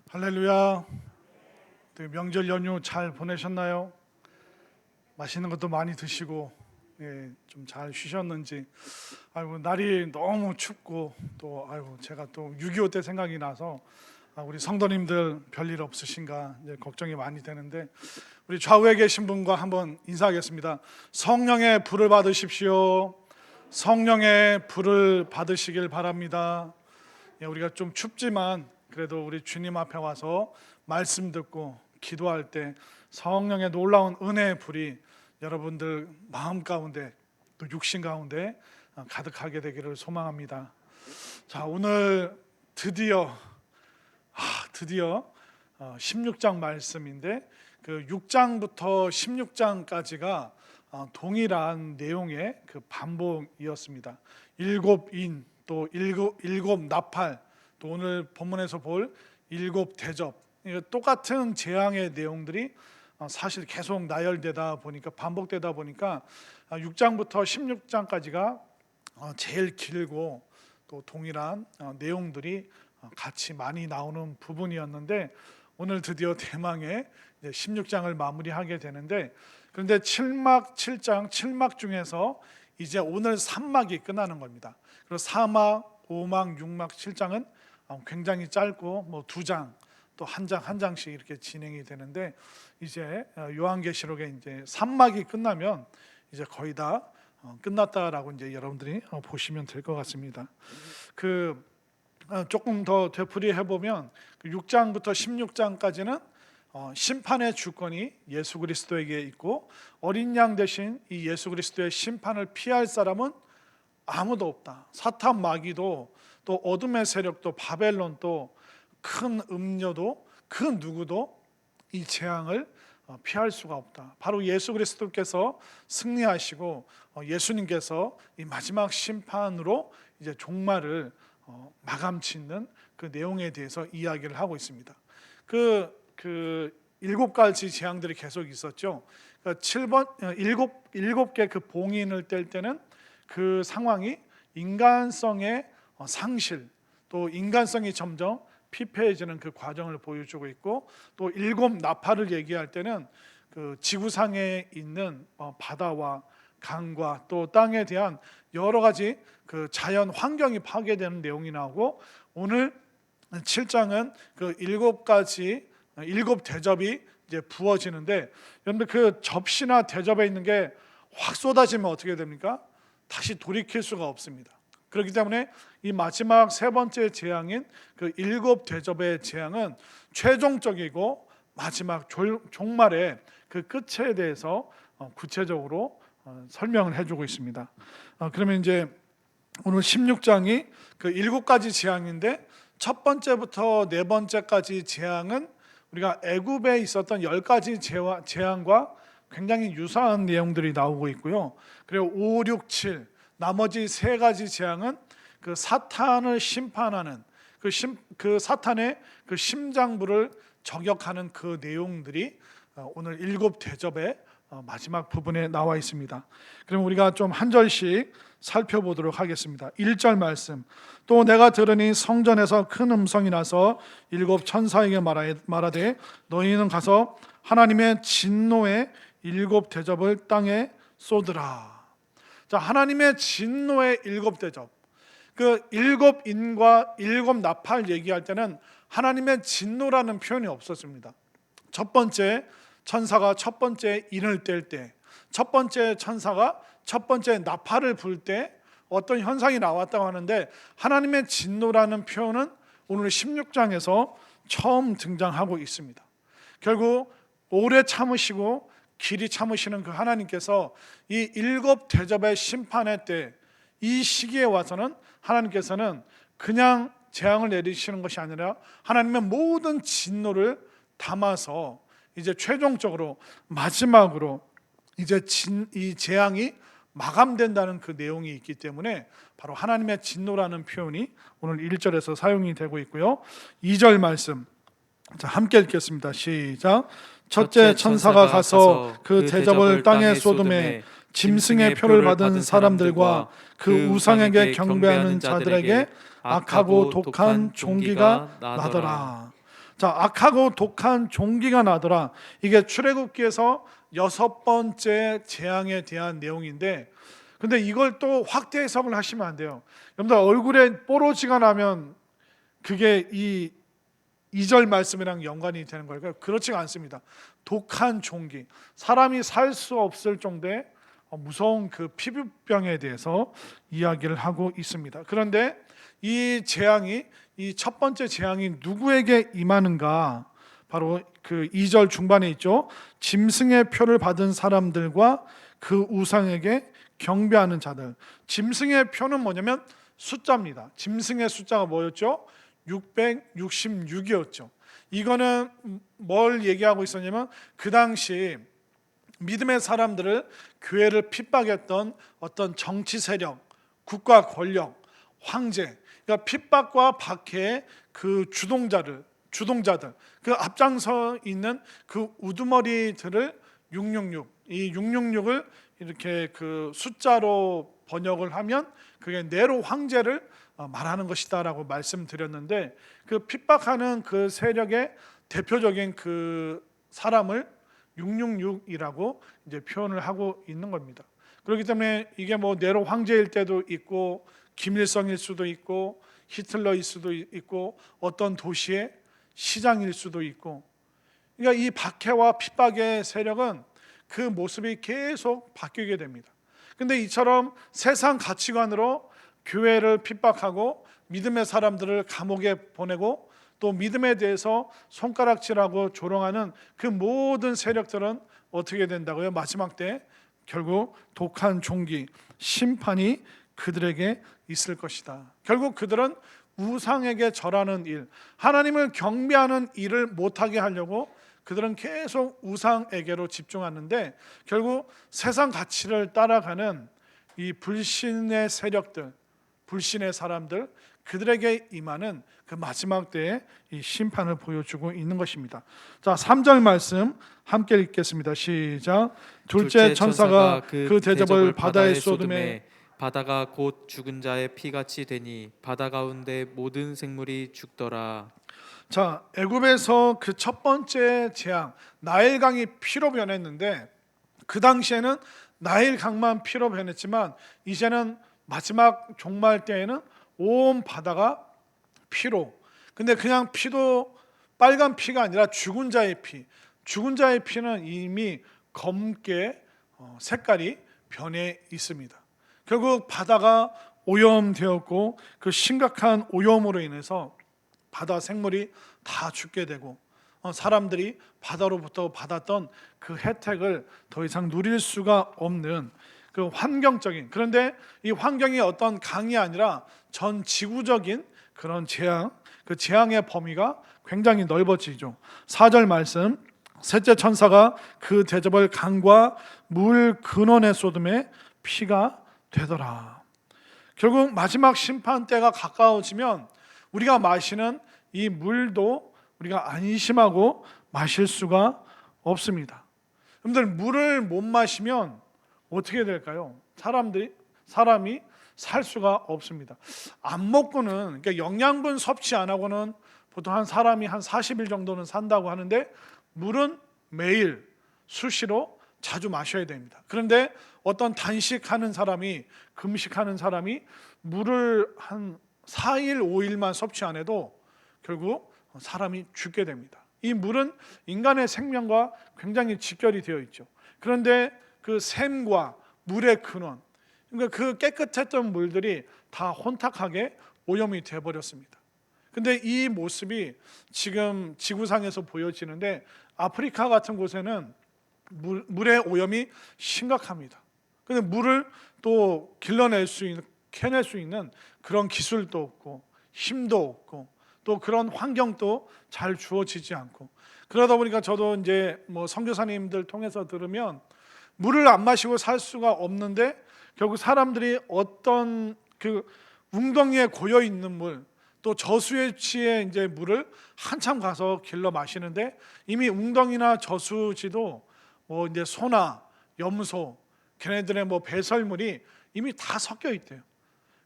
할렐루야. 명절 연휴 잘 보내셨나요? 맛있는 것도 많이 드시고 좀 잘 쉬셨는지. 날이 너무 춥고 또 제가 또 6.25 때 생각이 나서 우리 성도님들 별일 없으신가 이제 걱정이 많이 되는데, 우리 좌우에 계신 분과 한번 인사하겠습니다. 성령의 불을 받으십시오. 성령의 불을 받으시길 바랍니다. 우리가 좀 춥지만 그래도 우리 주님 앞에 와서 말씀 듣고 기도할 때 성령의 놀라운 은혜의 불이 여러분들 마음 가운데 또 육신 가운데 가득하게 되기를 소망합니다. 자, 오늘 드디어 16장 말씀인데, 그 6장부터 16장까지가 동일한 내용의 그 반복이었습니다. 일곱 인, 또 일곱 나팔, 또 오늘 본문에서 볼 일곱 대접, 똑같은 재앙의 내용들이 사실 계속 나열되다 보니까, 반복되다 보니까 6장부터 16장까지가 제일 길고 또 동일한 내용들이 같이 많이 나오는 부분이었는데, 오늘 드디어 대망의 16장을 마무리하게 되는데, 그런데 7장 7막 중에서 이제 오늘 3막이 끝나는 겁니다. 그리고 4막, 5막, 6막, 7장은 굉장히 짧고 뭐 2장 또 한 장씩 이렇게 진행이 되는데, 이제 요한계시록에 이제 3막이 끝나면 이제 거의 다 끝났다라고 이제 여러분들이 보시면 될 것 같습니다. 조금 더 되풀이해 보면 6장부터 16장까지는 심판의 주권이 예수 그리스도에게 있고, 어린 양 대신 이 예수 그리스도의 심판을 피할 사람은 아무도 없다. 사탄 마귀도 또 어둠의 세력도 바벨론도 큰 음료도 그 누구도 이 재앙을 피할 수가 없다. 바로 예수 그리스도께서 승리하시고 예수님께서 이 마지막 심판으로 이제 종말을 마감 짓는 그 내용에 대해서 이야기를 하고 있습니다. 그 7가지 재앙들이 계속 있었죠. 일곱 개 그 봉인을 뗄 때는 그 상황이 인간성의 상실, 또 인간성이 점점 피폐해지는 그 과정을 보여주고 있고, 또 일곱 나팔을 얘기할 때는 그 지구상에 있는 바다와 강과 또 땅에 대한 여러 가지 그 자연 환경이 파괴되는 내용이 나오고, 오늘 7장은 그 7가지 일곱 대접이 이제 부어지는데, 여러분들 그 접시나 대접에 있는 게 확 쏟아지면 어떻게 됩니까? 다시 돌이킬 수가 없습니다. 그렇기 때문에 이 마지막 세 번째 재앙인 그 일곱 대접의 재앙은 최종적이고 마지막 종말의 그 끝에 대해서 구체적으로 설명을 해주고 있습니다. 그러면 이제 오늘 16장이 그 7가지 재앙인데, 첫 번째부터 네 번째까지 재앙은 우리가 애굽에 있었던 10가지 재앙과 굉장히 유사한 내용들이 나오고 있고요. 그리고 5, 6, 7 나머지 3가지 재앙은 그 사탄을 심판하는 그 사탄의 그 심장부를 저격하는 그 내용들이 오늘 일곱 대접의 마지막 부분에 나와 있습니다. 그럼 우리가 좀 한 절씩 살펴보도록 하겠습니다. 1절 말씀. 또 내가 들으니 성전에서 큰 음성이 나서 일곱 천사에게 말하되 너희는 가서 하나님의 진노의 일곱 대접을 땅에 쏟으라. 자, 하나님의 진노의 일곱 대접, 그 일곱 인과 일곱 나팔 얘기할 때는 하나님의 진노라는 표현이 없었습니다. 첫 번째 천사가 첫 번째 인을 뗄 때, 첫 번째 천사가 첫 번째 나팔을 불 때 어떤 현상이 나왔다고 하는데, 하나님의 진노라는 표현은 오늘 16장에서 처음 등장하고 있습니다. 결국 오래 참으시고 길이 참으시는 그 하나님께서 이 일곱 대접의 심판의 때, 이 시기에 와서는 하나님께서는 그냥 재앙을 내리시는 것이 아니라 하나님의 모든 진노를 담아서 이제 최종적으로 마지막으로 이제 이 재앙이 마감된다는 그 내용이 있기 때문에 바로 하나님의 진노라는 표현이 오늘 1절에서 사용이 되고 있고요. 2절 말씀, 자, 함께 읽겠습니다. 시작. 첫째 천사가 가서 그 대접을 땅에 쏟음에 짐승의 표를 받은 사람들과 그 우상에게 경배하는 자들에게 악하고 독한 종기가 나더라. 자, 악하고 독한 종기가 나더라. 이게 출애굽기에서 6번째 재앙에 대한 내용인데, 근데 이걸 또 확대 해석을 하시면 안 돼요. 여러분들 얼굴에 뽀로지가 나면 그게 이 2절 말씀이랑 연관이 되는 걸까요? 그렇지가 않습니다. 독한 종기, 사람이 살 수 없을 정도의 무서운 그 피부병에 대해서 이야기를 하고 있습니다. 그런데 이 재앙이, 이 첫 번째 재앙이 누구에게 임하는가? 바로 그 2절 중반에 있죠. 짐승의 표를 받은 사람들과 그 우상에게 경배하는 자들. 짐승의 표는 뭐냐면 숫자입니다. 짐승의 숫자가 뭐였죠? 666이었죠. 이거는 뭘 얘기하고 있었냐면 그 당시 믿음의 사람들을, 교회를 핍박했던 어떤 정치 세력, 국가 권력, 황제, 그러니까 핍박과 박해의 그 주동자들, 그 앞장서 있는 그 우두머리들을 666, 이 666을 이렇게 그 숫자로 번역을 하면 그게 네로 황제를 말하는 것이다라고 말씀드렸는데, 그 핍박하는 그 세력의 대표적인 그 사람을 666이라고 이제 표현을 하고 있는 겁니다. 그렇기 때문에 이게 뭐 네로 황제일 때도 있고, 김일성일 수도 있고, 히틀러일 수도 있고, 어떤 도시의 시장일 수도 있고, 그러니까 이 박해와 핍박의 세력은 그 모습이 계속 바뀌게 됩니다. 근데 이처럼 세상 가치관으로 교회를 핍박하고 믿음의 사람들을 감옥에 보내고 또 믿음에 대해서 손가락질하고 조롱하는 그 모든 세력들은 어떻게 된다고요? 마지막 때 결국 독한 종기, 심판이 그들에게 있을 것이다. 결국 그들은 우상에게 절하는 일, 하나님을 경배하는 일을 못하게 하려고 그들은 계속 우상에게로 집중하는데, 결국 세상 가치를 따라가는 이 불신의 세력들, 불신의 사람들, 그들에게 임하는 그 마지막 때의 이 심판을 보여주고 있는 것입니다. 자, 3절 말씀 함께 읽겠습니다. 시작. 둘째 천사가 그 대접을 바다에 쏟음에 바다가 곧 죽은 자의 피같이 되니 바다 가운데 모든 생물이 죽더라. 자, 애굽에서 그 첫 번째 재앙, 나일강이 피로 변했는데, 그 당시에는 나일강만 피로 변했지만 이제는 마지막 종말 때에는 온 바다가 피로. 근데 그냥 피도 빨간 피가 아니라 죽은 자의 피. 죽은 자의 피는 이미 검게 색깔이 변해 있습니다. 결국 바다가 오염되었고, 그 심각한 오염으로 인해서 바다 생물이 다 죽게 되고, 사람들이 바다로부터 받았던 그 혜택을 더 이상 누릴 수가 없는 그 환경적인, 그런데 이 환경이 어떤 강이 아니라 전 지구적인 그런 재앙, 그 재앙의 범위가 굉장히 넓어지죠. 4절 말씀, 셋째 천사가 그 대접을 강과 물 근원에 쏟음에 피가 되더라. 결국 마지막 심판 때가 가까워지면 우리가 마시는 이 물도 우리가 안심하고 마실 수가 없습니다. 여러분들, 물을 못 마시면 어떻게 될까요? 사람이 살 수가 없습니다. 안 먹고는, 그러니까 영양분 섭취 안 하고는 보통 한 사람이 한 40일 정도는 산다고 하는데, 물은 매일 수시로 자주 마셔야 됩니다. 그런데 어떤 단식하는 사람이, 금식하는 사람이 물을 한 4일, 5일만 섭취 안 해도 결국 사람이 죽게 됩니다. 이 물은 인간의 생명과 굉장히 직결이 되어 있죠. 그런데 그 샘과 물의 근원, 그러니까 그 깨끗했던 물들이 다 혼탁하게 오염이 되어버렸습니다. 근데 이 모습이 지금 지구상에서 보여지는데, 아프리카 같은 곳에는 물의 오염이 심각합니다. 근데 물을 또 캐낼 수 있는 그런 기술도 없고 힘도 없고 또 그런 환경도 잘 주어지지 않고, 그러다 보니까 저도 이제 뭐 선교사님들 통해서 들으면 물을 안 마시고 살 수가 없는데, 결국 사람들이 어떤 그 웅덩이에 고여 있는 물, 또 저수지의 이제 물을 한참 가서 길러 마시는데, 이미 웅덩이나 저수지도 뭐 이제 소나 염소, 걔네들의 뭐 배설물이 이미 다 섞여 있대요.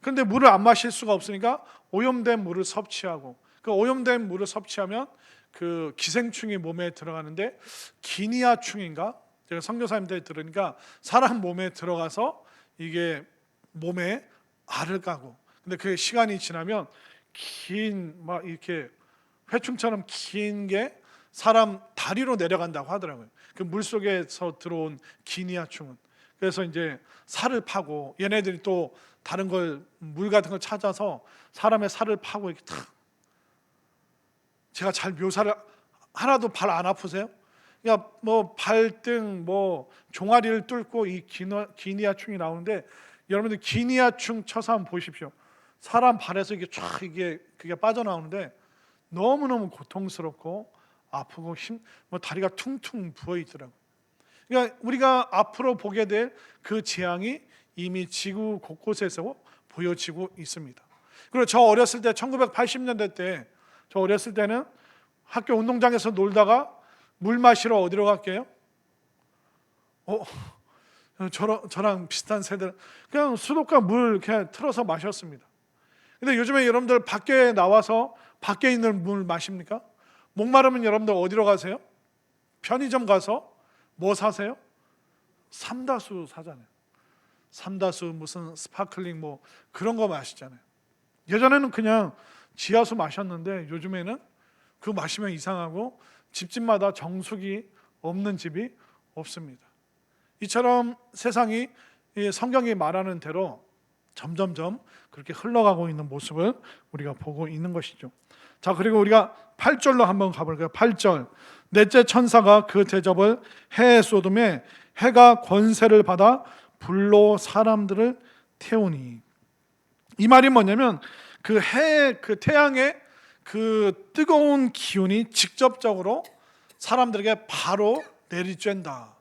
그런데 물을 안 마실 수가 없으니까 오염된 물을 섭취하고, 그 오염된 물을 섭취하면 그 기생충이 몸에 들어가는데 기니아충인가? 제가 선교사님들 들으니까 사람 몸에 들어가서 이게 몸에 알을 까고, 근데 그 시간이 지나면 긴 막 이렇게 회충처럼 긴 게 사람 다리로 내려간다고 하더라고요. 그 물 속에서 들어온 기니아충은. 그래서 이제 살을 파고, 얘네들이 또 다른 걸 물 같은 걸 찾아서 사람의 살을 파고 이렇게 탁. 제가 잘 묘사를, 하나도 발 안 아프세요? 그러니까 뭐 발등 뭐 종아리를 뚫고 이 기니아충이 나오는데, 여러분들 기니아충 쳐서 한번 보십시오. 사람 발에서 이게 쫙 그게 빠져나오는데 너무너무 고통스럽고 아프고 뭐 다리가 퉁퉁 부어 있더라고요. 그러니까 우리가 앞으로 보게 될 그 재앙이 이미 지구 곳곳에서 보여지고 있습니다. 그리고 저 어렸을 때 1980년대 때, 저 어렸을 때는 학교 운동장에서 놀다가 물 마시러 어디로 갈게요? 저랑 비슷한 세대, 그냥 수도가 물 그냥 틀어서 마셨습니다. 근데 요즘에 여러분들 밖에 나와서 밖에 있는 물 마십니까? 목마르면 여러분들 어디로 가세요? 편의점 가서 뭐 사세요? 삼다수 사잖아요. 삼다수 무슨 스파클링 뭐 그런 거 마시잖아요. 예전에는 그냥 지하수 마셨는데 요즘에는 그거 마시면 이상하고 집집마다 정수기 없는 집이 없습니다. 이처럼 세상이 성경이 말하는 대로 점점점 그렇게 흘러가고 있는 모습을 우리가 보고 있는 것이죠. 자, 그리고 우리가 8절로 한번 가볼까요? 8절. 넷째 천사가 그 대접을 해에 쏟음에 해가 권세를 받아 불로 사람들을 태우니. 이 말이 뭐냐면 그 태양의 그 뜨거운 기운이 직접적으로 사람들에게 바로 내리쬐다.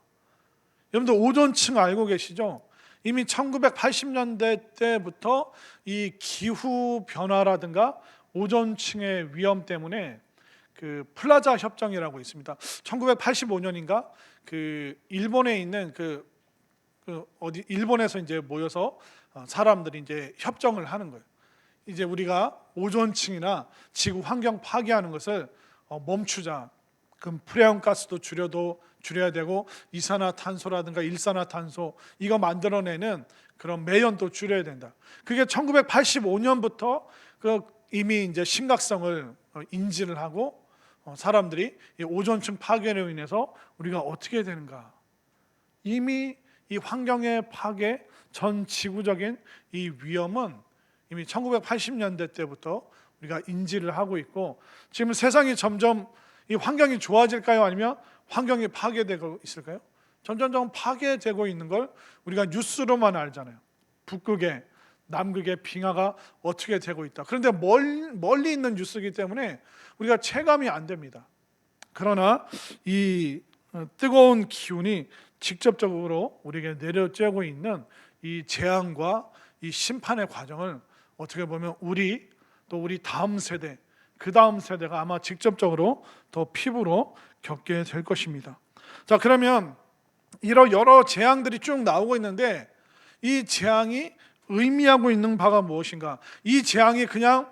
여러분들 오존층 알고 계시죠? 이미 1980년대 때부터 이 기후 변화라든가 오존층의 위험 때문에 그 플라자 협정이라고 있습니다. 1985년인가 그 일본에 있는 일본에서 이제 모여서 사람들이 이제 협정을 하는 거예요. 이제 우리가 오존층이나 지구 환경 파괴하는 것을 멈추자. 그럼 프레온가스도 줄여야 되고 이산화탄소라든가 일산화탄소 이거 만들어내는 그런 매연도 줄여야 된다. 그게 1985년부터 이미 이제 심각성을 인지를 하고 사람들이 이 오존층 파괴로 인해서 우리가 어떻게 되는가. 이미 이 환경의 파괴, 전 지구적인 이 위험은 이미 1980년대 때부터 우리가 인지를 하고 있고, 지금 세상이 점점 이 환경이 좋아질까요? 아니면 환경이 파괴되고 있을까요? 점점 파괴되고 있는 걸 우리가 뉴스로만 알잖아요. 북극에, 남극의 빙하가 어떻게 되고 있다. 그런데 멀리 있는 뉴스이기 때문에 우리가 체감이 안 됩니다. 그러나 이 뜨거운 기운이 직접적으로 우리에게 내려쬐고 있는 이 재앙과 이 심판의 과정을 어떻게 보면 또 우리 다음 세대, 그 다음 세대가 아마 직접적으로 더 피부로 겪게 될 것입니다. 자, 그러면 이런 여러 재앙들이 쭉 나오고 있는데 이 재앙이 의미하고 있는 바가 무엇인가? 이 재앙이 그냥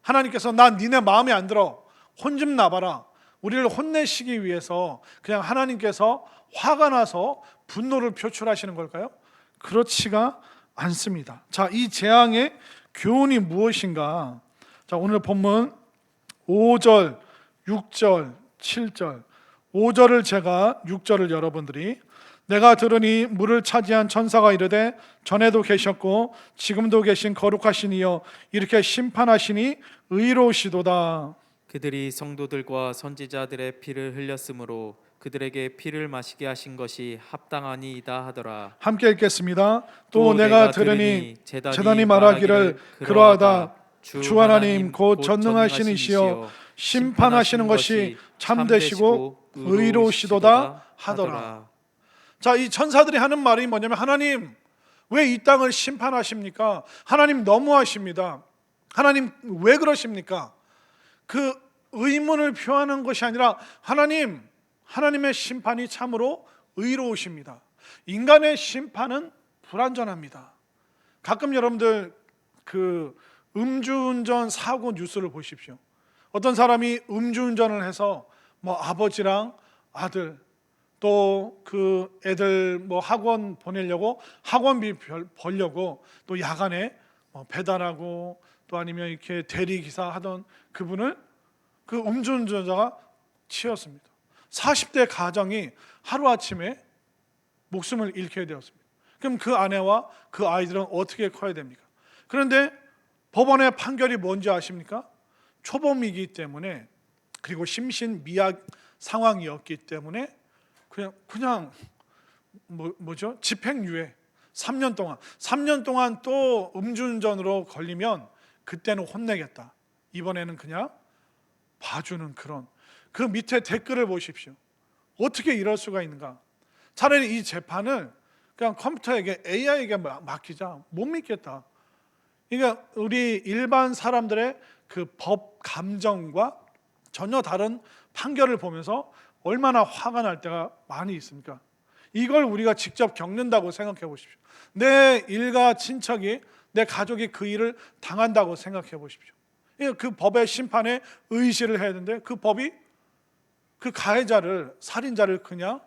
하나님께서 난 니네 마음에 안 들어, 혼 좀 나봐라, 우리를 혼내시기 위해서 그냥 하나님께서 화가 나서 분노를 표출하시는 걸까요? 그렇지가 않습니다. 자, 이 재앙의 교훈이 무엇인가? 자, 오늘 본문 5절, 6절, 7절 5절을 제가 6절을 여러분들이 내가 들으니 물을 차지한 천사가 이르되 전에도 계셨고 지금도 계신 거룩하신 이여 이렇게 심판하시니 의로우시도다. 그들이 성도들과 선지자들의 피를 흘렸으므로 그들에게 피를 마시게 하신 것이 합당하니이다 하더라. 함께 읽겠습니다. 또 내가 들으니 제단이 말하기를 그러하다. 주 하나님 곧 전능하신 이시여 심판하시는 것이 참되시고 의로우시도다 하더라. 자, 이 천사들이 하는 말이 뭐냐면 하나님 왜 이 땅을 심판하십니까? 하나님 너무하십니다. 하나님 왜 그러십니까? 그 의문을 표하는 것이 아니라 하나님의 심판이 참으로 의로우십니다. 인간의 심판은 불완전합니다. 가끔 여러분들 그 음주운전 사고 뉴스를 보십시오. 어떤 사람이 음주운전을 해서 뭐 아버지랑 아들 또 그 애들 뭐 학원 보내려고 학원비 벌려고 또 야간에 뭐 배달하고 또 아니면 이렇게 대리기사 하던 그분을 그 음주운전자가 치었습니다. 40대 가정이 하루아침에 목숨을 잃게 되었습니다. 그럼 그 아내와 그 아이들은 어떻게 커야 됩니까? 그런데 법원의 판결이 뭔지 아십니까? 초범이기 때문에 그리고 심신미약 상황이었기 때문에 그냥 뭐죠? 집행유예 3년 동안 또 음주운전으로 걸리면 그때는 혼내겠다. 이번에는 그냥 봐주는 그런 그 밑에 댓글을 보십시오. 어떻게 이럴 수가 있는가? 차라리 이 재판을 그냥 컴퓨터에게 AI에게 맡기자. 못 믿겠다. 그러니까 우리 일반 사람들의 그 법 감정과 전혀 다른 판결을 보면서 얼마나 화가 날 때가 많이 있습니까? 이걸 우리가 직접 겪는다고 생각해 보십시오. 내 일가 친척이 내 가족이 그 일을 당한다고 생각해 보십시오. 그 법의 심판에 의시를 해야 되는데 그 법이 그 가해자를 살인자를 그냥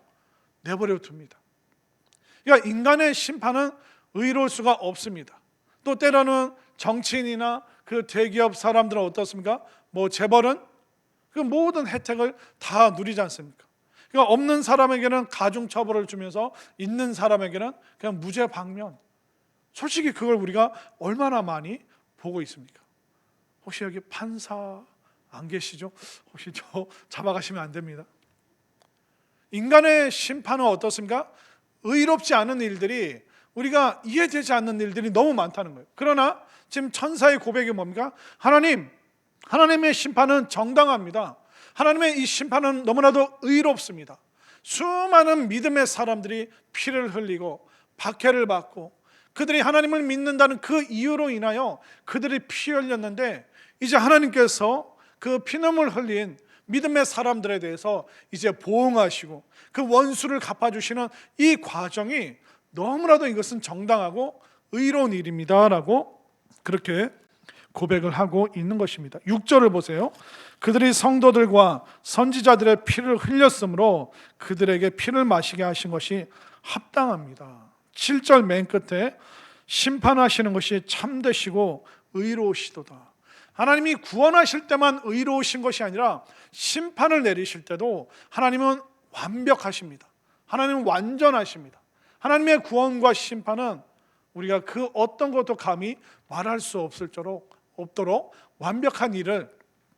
내버려 둡니다. 그러니까 인간의 심판은 의로울 수가 없습니다. 또 때로는 정치인이나 그 대기업 사람들은 어떻습니까? 뭐 재벌은 그 모든 혜택을 다 누리지 않습니까? 그러니까 없는 사람에게는 가중처벌을 주면서 있는 사람에게는 그냥 무죄 방면. 솔직히 그걸 우리가 얼마나 많이 보고 있습니까? 혹시 여기 판사 안 계시죠? 혹시 저 잡아가시면 안 됩니다. 인간의 심판은 어떻습니까? 의롭지 않은 일들이 우리가 이해되지 않는 일들이 너무 많다는 거예요. 그러나 지금 천사의 고백이 뭡니까? 하나님의 심판은 정당합니다. 하나님의 이 심판은 너무나도 의롭습니다. 수많은 믿음의 사람들이 피를 흘리고 박해를 받고 그들이 하나님을 믿는다는 그 이유로 인하여 그들이 피 흘렸는데 이제 하나님께서 그 피눈물 흘린 믿음의 사람들에 대해서 이제 보응하시고 그 원수를 갚아주시는 이 과정이 너무나도 이것은 정당하고 의로운 일입니다라고 그렇게 고백을 하고 있는 것입니다. 6절을 보세요. 그들이 성도들과 선지자들의 피를 흘렸으므로 그들에게 피를 마시게 하신 것이 합당합니다. 7절 맨 끝에 심판하시는 것이 참되시고 의로우시도다. 하나님이 구원하실 때만 의로우신 것이 아니라 심판을 내리실 때도 하나님은 완벽하십니다. 하나님은 완전하십니다. 하나님의 구원과 심판은 우리가 그 어떤 것도 감히 말할 수 없도록 완벽한 일을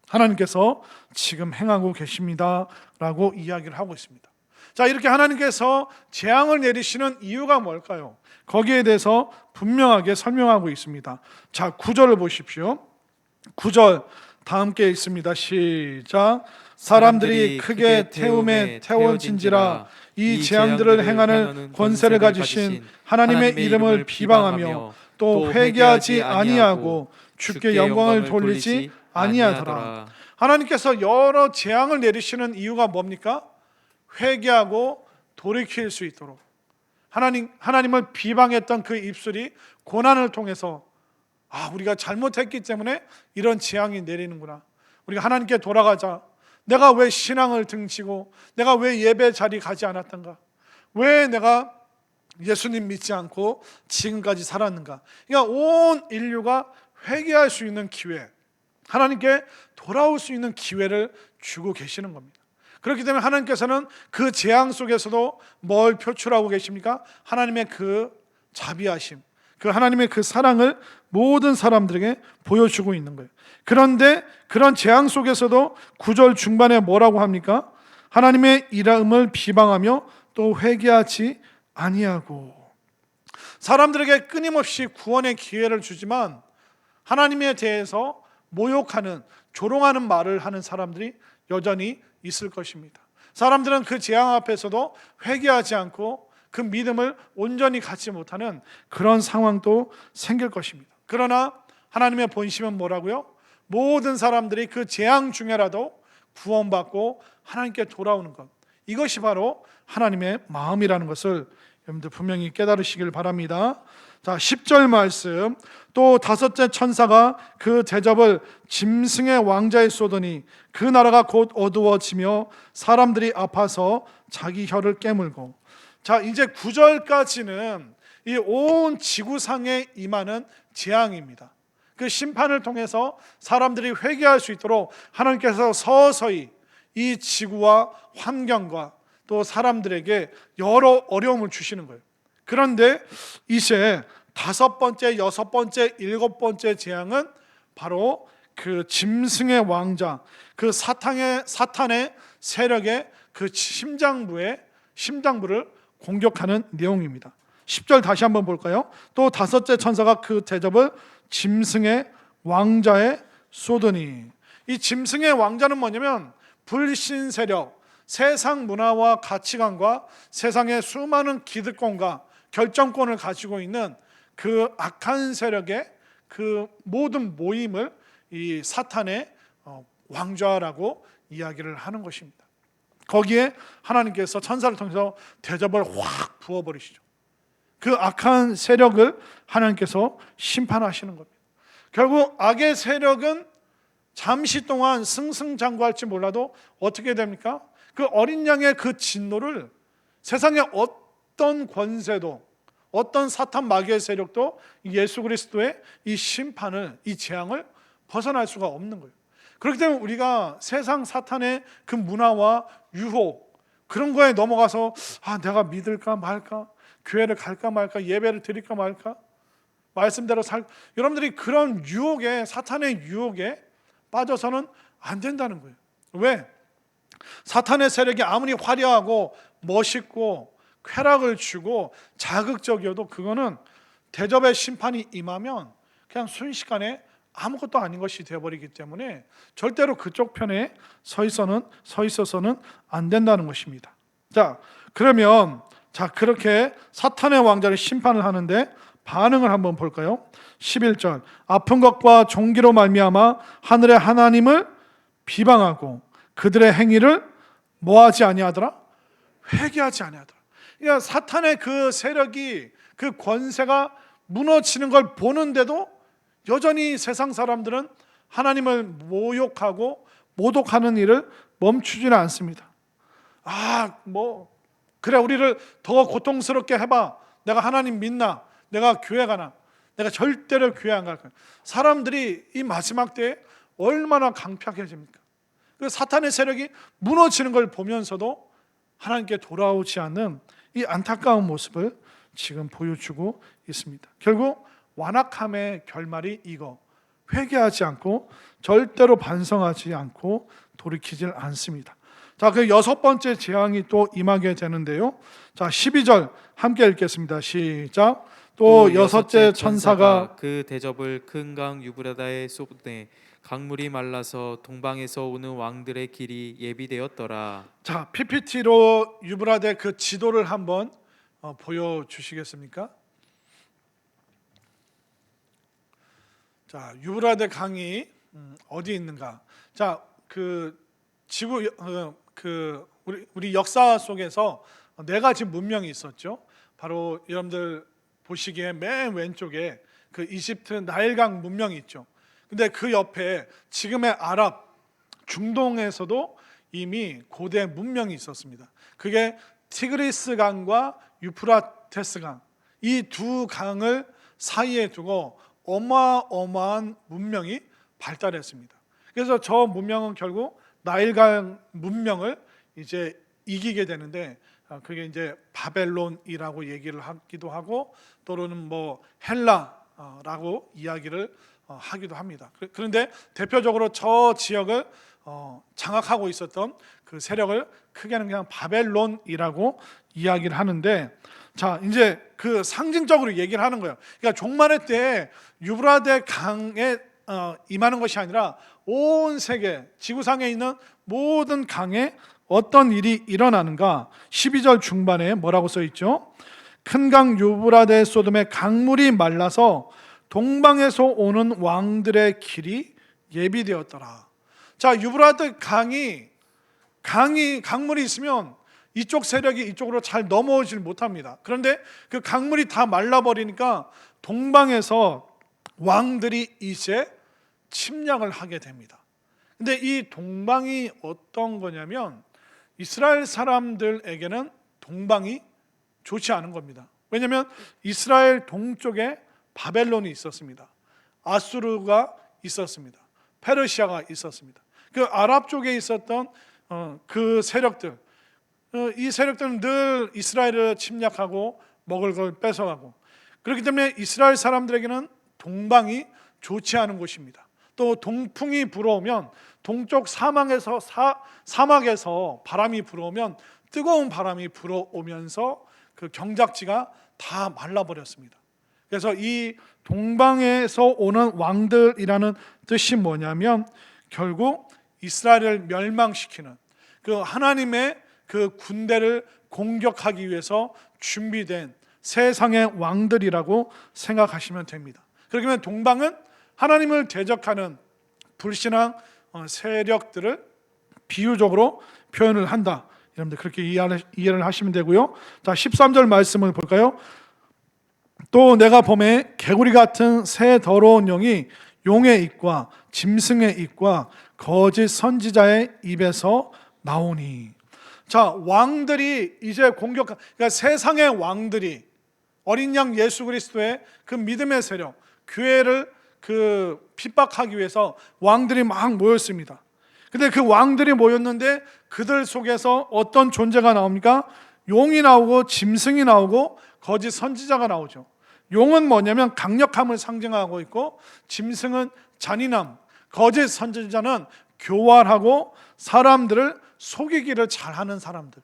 하나님께서 지금 행하고 계십니다라고 이야기를 하고 있습니다. 자, 이렇게 하나님께서 재앙을 내리시는 이유가 뭘까요? 거기에 대해서 분명하게 설명하고 있습니다. 자, 9절을 보십시오. 9절 다 함께 읽습니다. 시작. 사람들이 크게 태움에 태워진지라 이 재앙들을 행하는 권세를 가지신 하나님의 이름을 비방하며 또 회개하지 아니하고 주께 영광을 돌리지 아니하더라. 하나님께서 여러 재앙을 내리시는 이유가 뭡니까? 회개하고 돌이킬 수 있도록 하나님을 비방했던 그 입술이 고난을 통해서 우리가 잘못했기 때문에 이런 재앙이 내리는구나. 우리가 하나님께 돌아가자. 내가 왜 신앙을 등지고 내가 왜 예배 자리 가지 않았던가? 왜 내가 예수님 믿지 않고 지금까지 살았는가? 그러니까 온 인류가 회개할 수 있는 기회, 하나님께 돌아올 수 있는 기회를 주고 계시는 겁니다. 그렇기 때문에 하나님께서는 그 재앙 속에서도 뭘 표출하고 계십니까? 하나님의 그 자비하심, 그 하나님의 그 사랑을 모든 사람들에게 보여주고 있는 거예요. 그런데 그런 재앙 속에서도 9절 중반에 뭐라고 합니까? 하나님의 이름을 비방하며 또 회개하지 아니하고. 사람들에게 끊임없이 구원의 기회를 주지만 하나님에 대해서 모욕하는, 조롱하는 말을 하는 사람들이 여전히 있을 것입니다. 사람들은 그 재앙 앞에서도 회개하지 않고 그 믿음을 온전히 갖지 못하는 그런 상황도 생길 것입니다. 그러나 하나님의 본심은 뭐라고요? 모든 사람들이 그 재앙 중에라도 구원받고 하나님께 돌아오는 것, 이것이 바로 하나님의 마음이라는 것을 여러분들 분명히 깨달으시길 바랍니다. 자, 10절 말씀. 또 다섯째 천사가 그 대접을 짐승의 왕자에 쏘더니 그 나라가 곧 어두워지며 사람들이 아파서 자기 혀를 깨물고. 자, 이제 9절까지는 이 온 지구상에 임하는 재앙입니다. 그 심판을 통해서 사람들이 회개할 수 있도록 하나님께서 서서히 이 지구와 환경과 또 사람들에게 여러 어려움을 주시는 거예요. 그런데 이제 다섯 번째, 여섯 번째, 일곱 번째 재앙은 바로 그 짐승의 왕자, 그 사탄의 세력의 그 심장부를 공격하는 내용입니다. 10절 다시 한번 볼까요? 또 다섯째 천사가 그 대접을 짐승의 왕자에 쏘더니. 이 짐승의 왕자는 뭐냐면 불신 세력, 세상 문화와 가치관과 세상의 수많은 기득권과 결정권을 가지고 있는 그 악한 세력의 그 모든 모임을 이 사탄의 왕좌라고 이야기를 하는 것입니다. 거기에 하나님께서 천사를 통해서 대접을 확 부어버리시죠. 그 악한 세력을 하나님께서 심판하시는 겁니다. 결국 악의 세력은 잠시 동안 승승장구할지 몰라도 어떻게 됩니까? 그 어린 양의 그 진노를 세상의 어떤 권세도, 어떤 사탄 마귀의 세력도 예수 그리스도의 이 심판을, 이 재앙을 벗어날 수가 없는 거예요. 그렇기 때문에 우리가 세상 사탄의 그 문화와 유혹, 그런 거에 넘어가서 내가 믿을까 말까, 교회를 갈까 말까, 예배를 드릴까 말까, 말씀대로 여러분들이 그런 유혹에, 사탄의 유혹에 빠져서는 안 된다는 거예요. 왜? 사탄의 세력이 아무리 화려하고 멋있고 쾌락을 주고 자극적이어도 그거는 대접의 심판이 임하면 그냥 순식간에 아무것도 아닌 것이 되어버리기 때문에 절대로 그쪽 편에 서 있어서는 안 된다는 것입니다. 자, 그러면 그렇게 사탄의 왕자를 심판을 하는데 반응을 한번 볼까요? 11절. 아픈 것과 종기로 말미암아 하늘의 하나님을 비방하고 그들의 행위를 뭐하지 아니하더라? 회개하지 아니하더라. 그러니까 사탄의 그 세력이, 그 권세가 무너지는 걸 보는데도 여전히 세상 사람들은 하나님을 모욕하고 모독하는 일을 멈추지는 않습니다. 그래, 우리를 더 고통스럽게 해봐. 내가 하나님 믿나? 내가 교회 가나? 내가 절대로 교회 안 갈 거야. 사람들이 이 마지막 때에 얼마나 강팍해집니까? 그 사탄의 세력이 무너지는 걸 보면서도 하나님께 돌아오지 않는 이 안타까운 모습을 지금 보여주고 있습니다. 결국 완악함의 결말이 이거. 회개하지 않고 절대로 반성하지 않고 돌이키질 않습니다. 자, 그 여섯 번째 재앙이 또 임하게 되는데요. 자, 12절 함께 읽겠습니다. 시작. 또 여섯째 천사가 그 대접을 큰 강 유브라다에 쏟네 강물이 말라서 동방에서 오는 왕들의 길이 예비되었더라. 자, PPT로 유브라데 그 지도를 한번 보여주시겠습니까? 자, 유브라데 강이 어디 있는가? 자, 그 지구 우리 역사 속에서 네 가지 문명이 있었죠. 바로 여러분들 보시기에 맨 왼쪽에 그 이집트 나일강 문명이 있죠. 근데 그 옆에 지금의 아랍 중동에서도 이미 고대 문명이 있었습니다. 그게 티그리스 강과 유프라테스 강, 이 두 강을 사이에 두고 어마어마한 문명이 발달했습니다. 그래서 저 문명은 결국 나일강 문명을 이제 이기게 되는데, 그게 이제 바벨론이라고 얘기를 하기도 하고 또는 뭐 헬라라고 이야기를 하기도 합니다. 그런데 대표적으로 저 지역을 장악하고 있었던 그 세력을 크게는 그냥 바벨론이라고 이야기를 하는데, 자, 이제 그 상징적으로 얘기를 하는 거예요. 그러니까 종말의 때에 유브라데 강에 임하는 것이 아니라 온 세계 지구상에 있는 모든 강에 어떤 일이 일어나는가? 12절 중반에 뭐라고 써 있죠? 큰 강 유브라데 소돔의 강물이 말라서 동방에서 오는 왕들의 길이 예비되었더라. 자, 유브라데 강물이 있으면 이쪽 세력이 이쪽으로 잘 넘어오질 못합니다. 그런데 그 강물이 다 말라버리니까 동방에서 왕들이 이제 침략을 하게 됩니다. 근데 이 동방이 어떤 거냐면 이스라엘 사람들에게는 동방이 좋지 않은 겁니다. 왜냐하면 이스라엘 동쪽에 바벨론이 있었습니다. 아수르가 있었습니다. 페르시아가 있었습니다. 그 아랍 쪽에 있었던 그 세력들, 이 세력들은 늘 이스라엘을 침략하고 먹을 걸 뺏어가고, 그렇기 때문에 이스라엘 사람들에게는 동방이 좋지 않은 곳입니다. 또 동풍이 불어오면 동쪽 사막에서 바람이 불어오면 뜨거운 바람이 불어오면서 그 경작지가 다 말라버렸습니다. 그래서 이 동방에서 오는 왕들이라는 뜻이 뭐냐면 결국 이스라엘을 멸망시키는 그 하나님의 그 군대를 공격하기 위해서 준비된 세상의 왕들이라고 생각하시면 됩니다. 그렇게 되면 동방은 하나님을 대적하는 불신앙 세력들을 비유적으로 표현을 한다. 여러분들 그렇게 이해를 하시면 되고요. 자, 13절 말씀을 볼까요? 또 내가 봄에 개구리 같은 새 더러운 영이 용의 입과 짐승의 입과 거짓 선지자의 입에서 나오니. 자, 왕들이 이제 그러니까 세상의 왕들이 어린 양 예수 그리스도의 그 믿음의 세력, 교회를 그 핍박하기 위해서 왕들이 막 모였습니다. 근데 그 왕들이 모였는데 그들 속에서 어떤 존재가 나옵니까? 용이 나오고 짐승이 나오고 거짓 선지자가 나오죠. 용은 뭐냐면 강력함을 상징하고 있고, 짐승은 잔인함, 거짓 선지자는 교활하고 사람들을 속이기를 잘하는 사람들.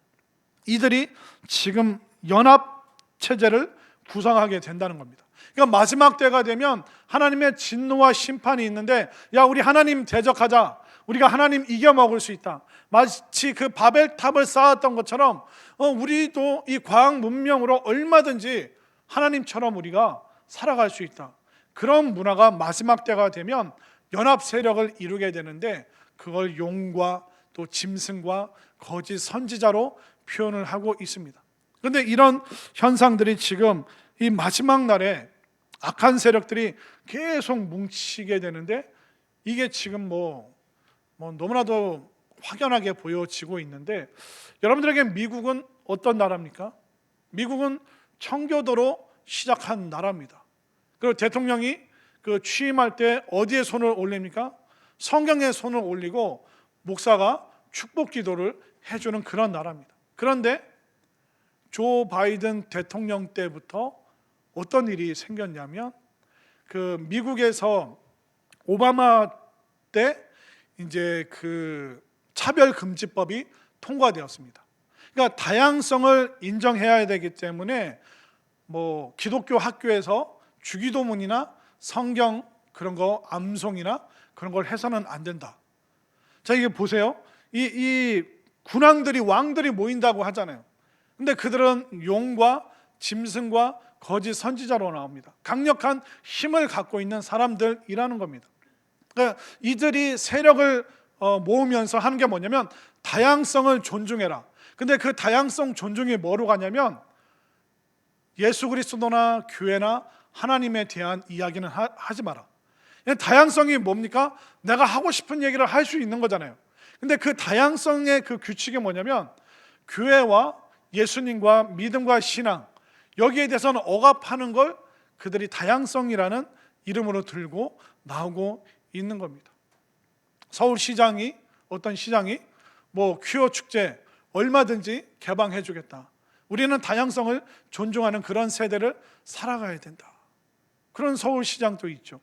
이들이 지금 연합 체제를 구성하게 된다는 겁니다. 그러니까 마지막 때가 되면 하나님의 진노와 심판이 있는데, 야, 우리 하나님 대적하자, 우리가 하나님 이겨먹을 수 있다. 마치 그 바벨탑을 쌓았던 것처럼 우리도 이 과학 문명으로 얼마든지 하나님처럼 우리가 살아갈 수 있다. 그런 문화가 마지막 때가 되면 연합 세력을 이루게 되는데, 그걸 용과 또 짐승과 거짓 선지자로 표현을 하고 있습니다. 그런데 이런 현상들이 지금 이 마지막 날에 악한 세력들이 계속 뭉치게 되는데, 이게 지금 뭐 너무나도 확연하게 보여지고 있는데, 여러분들에게 미국은 어떤 나라입니까? 미국은 청교도로 시작한 나라입니다. 그리고 대통령이 그 취임할 때 어디에 손을 올립니까? 성경에 손을 올리고 목사가 축복 기도를 해주는 그런 나라입니다. 그런데 조 바이든 대통령 때부터 어떤 일이 생겼냐면, 그 미국에서 오바마 때 이제 그 차별금지법이 통과되었습니다. 그러니까 다양성을 인정해야 되기 때문에 뭐 기독교 학교에서 주기도문이나 성경 그런 거 암송이나 그런 걸 해서는 안 된다. 자, 이게 보세요. 이 군왕들이 왕들이 모인다고 하잖아요. 근데 그들은 용과 짐승과 거짓 선지자로 나옵니다. 강력한 힘을 갖고 있는 사람들이라는 겁니다. 그러니까 이들이 세력을 모으면서 하는 게 뭐냐면 다양성을 존중해라. 근데 그 다양성 존중이 뭐로 가냐면 예수 그리스도나 교회나 하나님에 대한 이야기는 하지 마라. 다양성이 뭡니까? 내가 하고 싶은 얘기를 할 수 있는 거잖아요. 근데 그 다양성의 그 규칙이 뭐냐면 교회와 예수님과 믿음과 신앙, 여기에 대해서는 억압하는 걸 그들이 다양성이라는 이름으로 들고 나오고 있는 겁니다. 서울시장이 어떤 시장이 뭐 퀴어 축제 얼마든지 개방해 주겠다. 우리는 다양성을 존중하는 그런 세대를 살아가야 된다. 그런 서울시장도 있죠.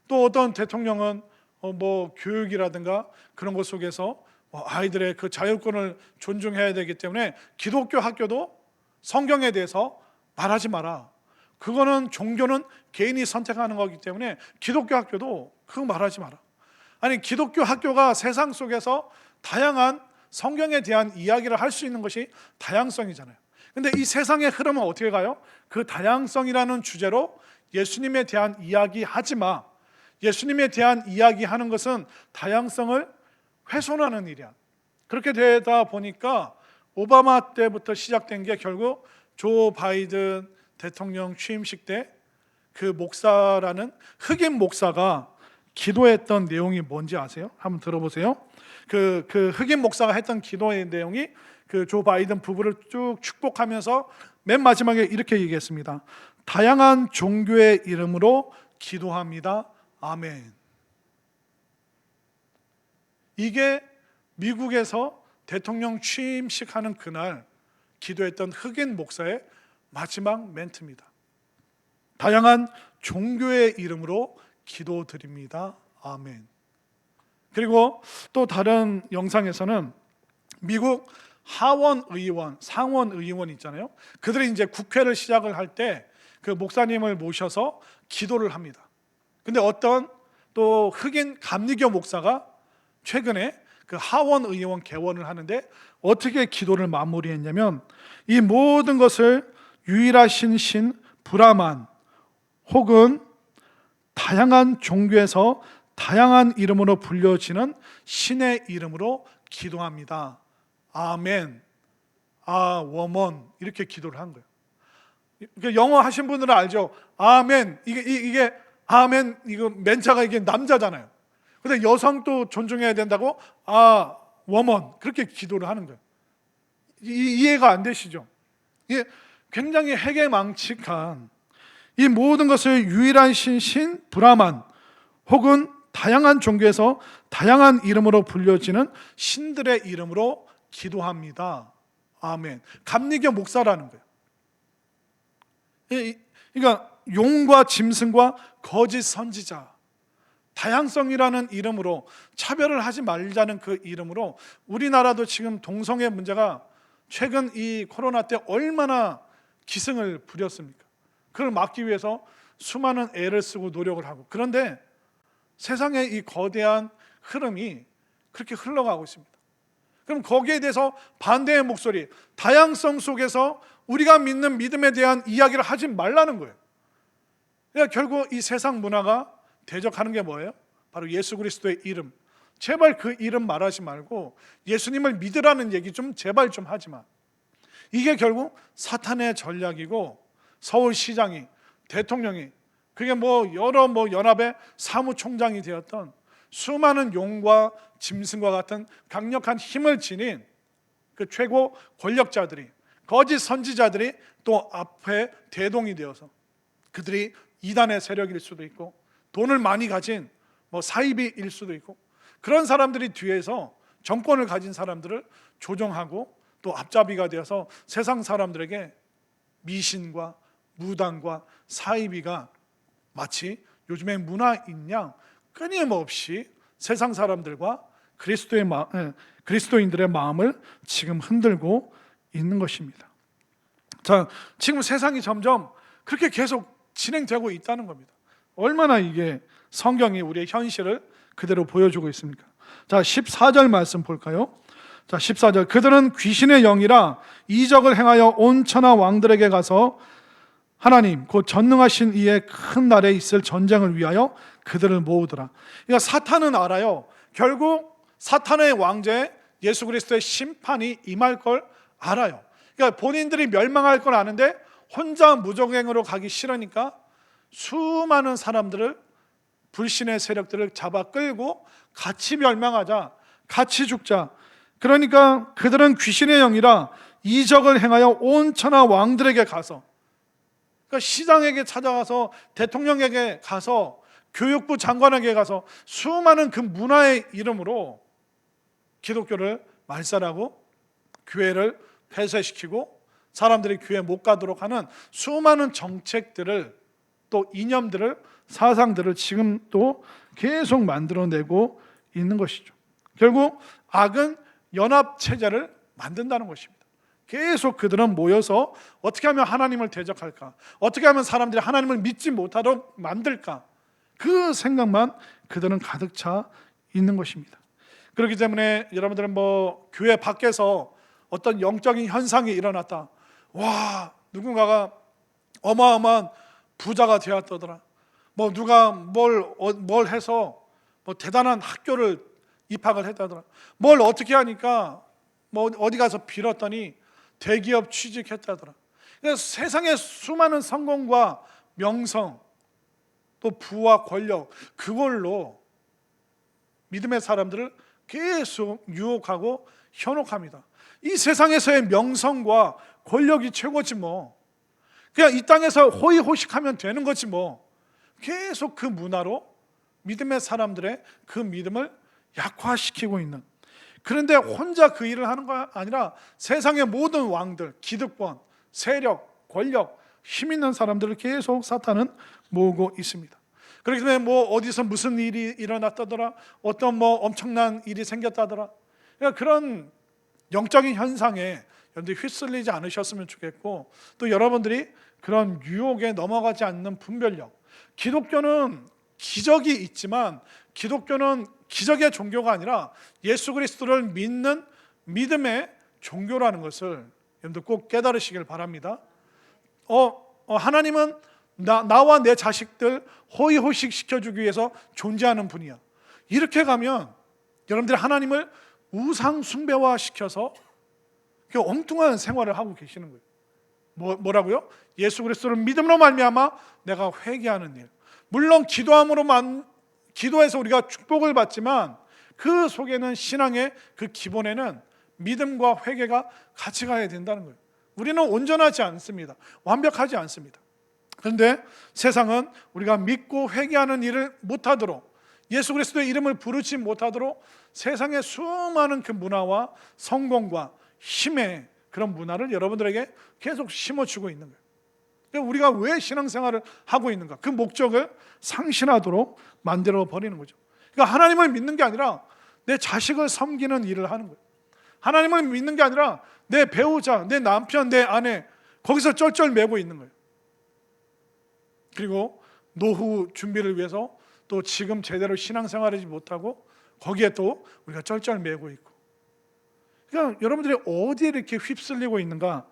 또 어떤 대통령은 뭐 교육이라든가 그런 것 속에서 아이들의 그 자율권을 존중해야 되기 때문에 기독교 학교도 성경에 대해서 말하지 마라. 그거는 종교는 개인이 선택하는 거기 때문에 기독교 학교도 그거 말하지 마라. 아니, 기독교 학교가 세상 속에서 다양한 성경에 대한 이야기를 할 수 있는 것이 다양성이잖아요. 근데 이 세상의 흐름은 어떻게 가요? 그 다양성이라는 주제로 예수님에 대한 이야기 하지 마. 예수님에 대한 이야기하는 것은 다양성을 훼손하는 일이야. 그렇게 되다 보니까 오바마 때부터 시작된 게 결국 조 바이든 대통령 취임식 때 그 목사라는 흑인 목사가 기도했던 내용이 뭔지 아세요? 한번 들어보세요. 그 흑인 목사가 했던 기도의 내용이 그 조 바이든 부부를 쭉 축복하면서 맨 마지막에 이렇게 얘기했습니다. 다양한 종교의 이름으로 기도합니다. 아멘. 이게 미국에서 대통령 취임식 하는 그날 기도했던 흑인 목사의 마지막 멘트입니다. 다양한 종교의 이름으로 기도드립니다. 아멘. 그리고 또 다른 영상에서는 미국 하원 의원, 상원 의원 있잖아요. 그들이 이제 국회를 시작을 할 때 그 목사님을 모셔서 기도를 합니다. 근데 어떤 또 흑인 감리교 목사가 최근에 그 하원 의원 개원을 하는데 어떻게 기도를 마무리했냐면, 이 모든 것을 유일하신 신 브라만 혹은 다양한 종교에서 다양한 이름으로 불려지는 신의 이름으로 기도합니다. 아멘, 아워먼, 이렇게 기도를 한 거예요. 영어 하신 분들은 알죠? 아멘, 이게 아멘, 이거 맨자가 이게 남자잖아요. 근데 여성도 존중해야 된다고 워먼, 그렇게 기도를 하는 거예요. 이해가 안 되시죠? 이게 굉장히 해괴망측한, 이 모든 것을 유일하신 신 브라만 혹은 다양한 종교에서 다양한 이름으로 불려지는 신들의 이름으로 기도합니다. 아멘. 감리교 목사라는 거예요. 그러니까 용과 짐승과 거짓 선지자, 다양성이라는 이름으로, 차별을 하지 말자는 그 이름으로 우리나라도 지금 동성애 문제가 최근 이 코로나 때 얼마나 기승을 부렸습니까? 그걸 막기 위해서 수많은 애를 쓰고 노력을 하고, 그런데 세상의 이 거대한 흐름이 그렇게 흘러가고 있습니다. 그럼 거기에 대해서 반대의 목소리, 다양성 속에서 우리가 믿는 믿음에 대한 이야기를 하지 말라는 거예요. 그러니까 결국 이 세상 문화가 대적하는 게 뭐예요? 바로 예수 그리스도의 이름. 제발 그 이름 말하지 말고 예수님을 믿으라는 얘기 좀 제발 좀 하지 마. 이게 결국 사탄의 전략이고, 서울시장이, 대통령이, 그게 여러 연합의 사무총장이 되었던 수많은 용과 짐승과 같은 강력한 힘을 지닌 그 최고 권력자들이, 거짓 선지자들이 또 앞에 대동이 되어서, 그들이 이단의 세력일 수도 있고 돈을 많이 가진 사이비일 수도 있고, 그런 사람들이 뒤에서 정권을 가진 사람들을 조종하고 또 앞잡이가 되어서 세상 사람들에게 미신과 무당과 사이비가 마치 요즘의 문화인 양 끊임없이 세상 사람들과 그리스도인들의 마음을 지금 흔들고 있는 것입니다. 자, 지금 세상이 점점 그렇게 계속 진행되고 있다는 겁니다. 얼마나 이게 성경이 우리의 현실을 그대로 보여주고 있습니까? 자, 14절 말씀 볼까요? 자, 14절. 그들은 귀신의 영이라 이적을 행하여 온 천하 왕들에게 가서 하나님 곧 전능하신 이의 큰 날에 있을 전쟁을 위하여 그들을 모으더라. 그러니까 사탄은 알아요. 결국 사탄의 왕제 예수 그리스도의 심판이 임할 걸 알아요. 그러니까 본인들이 멸망할 걸 아는데 혼자 무적행으로 가기 싫으니까 수많은 사람들을, 불신의 세력들을 잡아 끌고 같이 멸망하자, 같이 죽자. 그러니까 그들은 귀신의 영이라 이적을 행하여 온 천하 왕들에게 가서, 그러니까 시장에게 찾아가서, 대통령에게 가서, 교육부 장관에게 가서 수많은 그 문화의 이름으로 기독교를 말살하고 교회를 폐쇄시키고 사람들이 교회 못 가도록 하는 수많은 정책들을, 또 이념들을, 사상들을 지금 또 계속 만들어내고 있는 것이죠. 결국 악은 연합체제를 만든다는 것입니다. 계속 그들은 모여서 어떻게 하면 하나님을 대적할까, 어떻게 하면 사람들이 하나님을 믿지 못하도록 만들까, 그 생각만 그들은 가득 차 있는 것입니다. 그렇기 때문에 여러분들은 교회 밖에서 어떤 영적인 현상이 일어났다, 와, 누군가가 어마어마한 부자가 되었더라, 누가 뭘 해서 대단한 학교를 입학을 했다더라, 뭘 어떻게 하니까 뭐 어디 가서 빌었더니 대기업 취직했다더라. 그래서 세상의 수많은 성공과 명성, 또 부와 권력, 그걸로 믿음의 사람들을 계속 유혹하고 현혹합니다. 이 세상에서의 명성과 권력이 최고지 뭐. 그냥 이 땅에서 호의호식하면 되는 거지 뭐. 계속 그 문화로 믿음의 사람들의 그 믿음을 약화시키고 있는. 그런데 혼자 그 일을 하는 거 아니라 세상의 모든 왕들, 기득권, 세력, 권력, 힘 있는 사람들을 계속 사탄은 모으고 있습니다. 그렇기 때문에 뭐 어디서 무슨 일이 일어났다더라, 어떤 뭐 엄청난 일이 생겼다더라, 그러니까 그런 영적인 현상에 여러분들이 휩쓸리지 않으셨으면 좋겠고, 또 여러분들이 그런 유혹에 넘어가지 않는 분별력. 기독교는 기적이 있지만 기독교는 기적의 종교가 아니라 예수 그리스도를 믿는 믿음의 종교라는 것을 여러분들 꼭 깨달으시길 바랍니다. 하나님은 나와 내 자식들 호의호식 시켜주기 위해서 존재하는 분이야. 이렇게 가면 여러분들이 하나님을 우상 숭배화 시켜서 엉뚱한 생활을 하고 계시는 거예요. 뭐라고요? 예수 그리스도를 믿음으로 말미암아 내가 회개하는 일. 물론 기도해서 우리가 축복을 받지만 그 속에는 신앙의 그 기본에는 믿음과 회개가 같이 가야 된다는 거예요. 우리는 온전하지 않습니다. 완벽하지 않습니다. 그런데 세상은 우리가 믿고 회개하는 일을 못하도록, 예수 그리스도의 이름을 부르지 못하도록 세상의 수많은 그 문화와 성공과 힘의 그런 문화를 여러분들에게 계속 심어주고 있는 거예요. 우리가 왜 신앙생활을 하고 있는가? 그 목적을 상실하도록 만들어 버리는 거죠. 그러니까 하나님을 믿는 게 아니라 내 자식을 섬기는 일을 하는 거예요. 하나님을 믿는 게 아니라 내 배우자, 내 남편, 내 아내, 거기서 쩔쩔매고 있는 거예요. 그리고 노후 준비를 위해서 또 지금 제대로 신앙생활하지 못하고 거기에 또 우리가 쩔쩔매고 있고. 그러니까 여러분들이 어디에 이렇게 휩쓸리고 있는가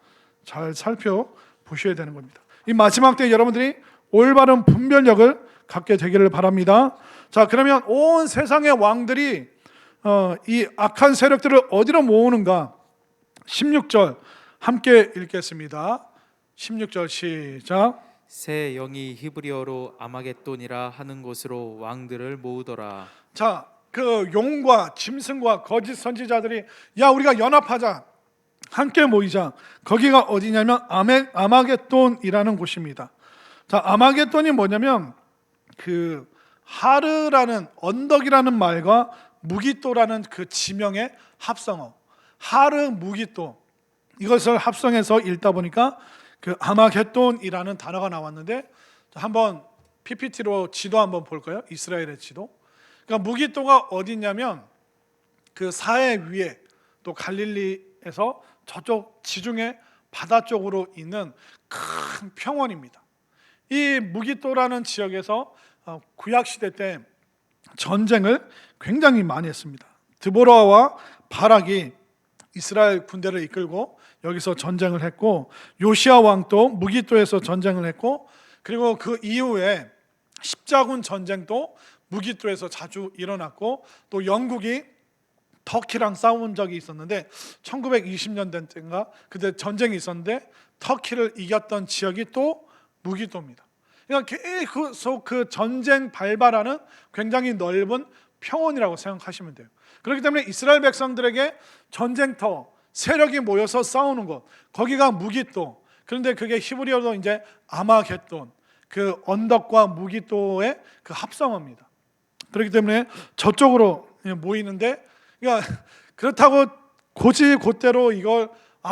잘 살펴보셔야 되는 겁니다. 이 마지막 때 여러분들이 올바른 분별력을 갖게 되기를 바랍니다. 자, 그러면 온 세상의 왕들이 이 악한 세력들을 어디로 모으는가? 16절 함께 읽겠습니다. 16절 시작. 새 영이 히브리어로 아마겟돈이라 하는 곳으로 왕들을 모으더라. 자, 그 용과 짐승과 거짓 선지자들이 야, 우리가 연합하자, 함께 모이자. 거기가 어디냐면 아마겟돈이라는 곳입니다. 자, 아마겟돈이 뭐냐면 그 하르라는 언덕이라는 말과 무기또라는 그 지명의 합성어, 하르 무기또, 이것을 합성해서 읽다 보니까 그 아마겟돈이라는 단어가 나왔는데, 한번 PPT로 지도 한번 볼까요? 이스라엘의 지도. 그러니까 무기또가 어디냐면 그 사해 위에, 또 갈릴리에서 저쪽 지중해 바다 쪽으로 있는 큰 평원입니다. 이 무기또라는 지역에서 구약 시대 때 전쟁을 굉장히 많이 했습니다. 드보라와 바락이 이스라엘 군대를 이끌고 여기서 전쟁을 했고, 요시야 왕도 무기또에서 전쟁을 했고, 그리고 그 이후에 십자군 전쟁도 무기또에서 자주 일어났고, 또 영국이 터키랑 싸운 적이 있었는데 1920년대 때인가 그때 전쟁이 있었는데 터키를 이겼던 지역이 또 무기또입니다. 그러니까 계속 그 전쟁 발발하는 굉장히 넓은 평원이라고 생각하시면 돼요. 그렇기 때문에 이스라엘 백성들에게 전쟁터, 세력이 모여서 싸우는 곳, 거기가 무기또. 그런데 그게 히브리어로 이제 아마겟돈, 그 언덕과 무기또의 그 합성어입니다. 그렇기 때문에 저쪽으로 모이는데, 그러니까 그렇다고 곧대로 이걸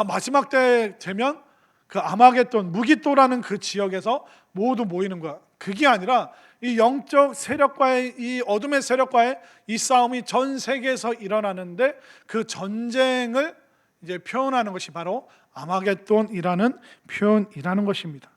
마지막 때 되면 그 아마겟돈, 무기또라는 그 지역에서 모두 모이는 거야. 그게 아니라 이 영적 세력과의, 이 어둠의 세력과의 이 싸움이 전 세계에서 일어나는데 그 전쟁을 이제 표현하는 것이 바로 아마겟돈이라는 표현이라는 것입니다.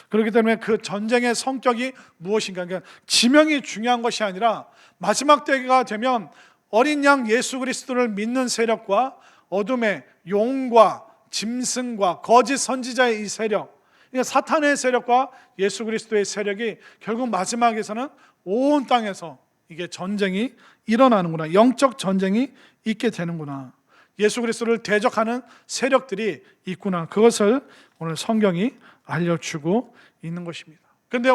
그렇기 때문에 그 전쟁의 성격이 무엇인가, 그러니까 지명이 중요한 것이 아니라 마지막 때가 되면 어린 양 예수 그리스도를 믿는 세력과 어둠의 용과 짐승과 거짓 선지자의 이 세력, 그러니까 사탄의 세력과 예수 그리스도의 세력이 결국 마지막에서는 온 땅에서 이게 전쟁이 일어나는구나, 영적 전쟁이 있게 되는구나. 예수 그리스도를 대적하는 세력들이 있구나. 그것을 오늘 성경이 알려주고 있는 것입니다. 그런데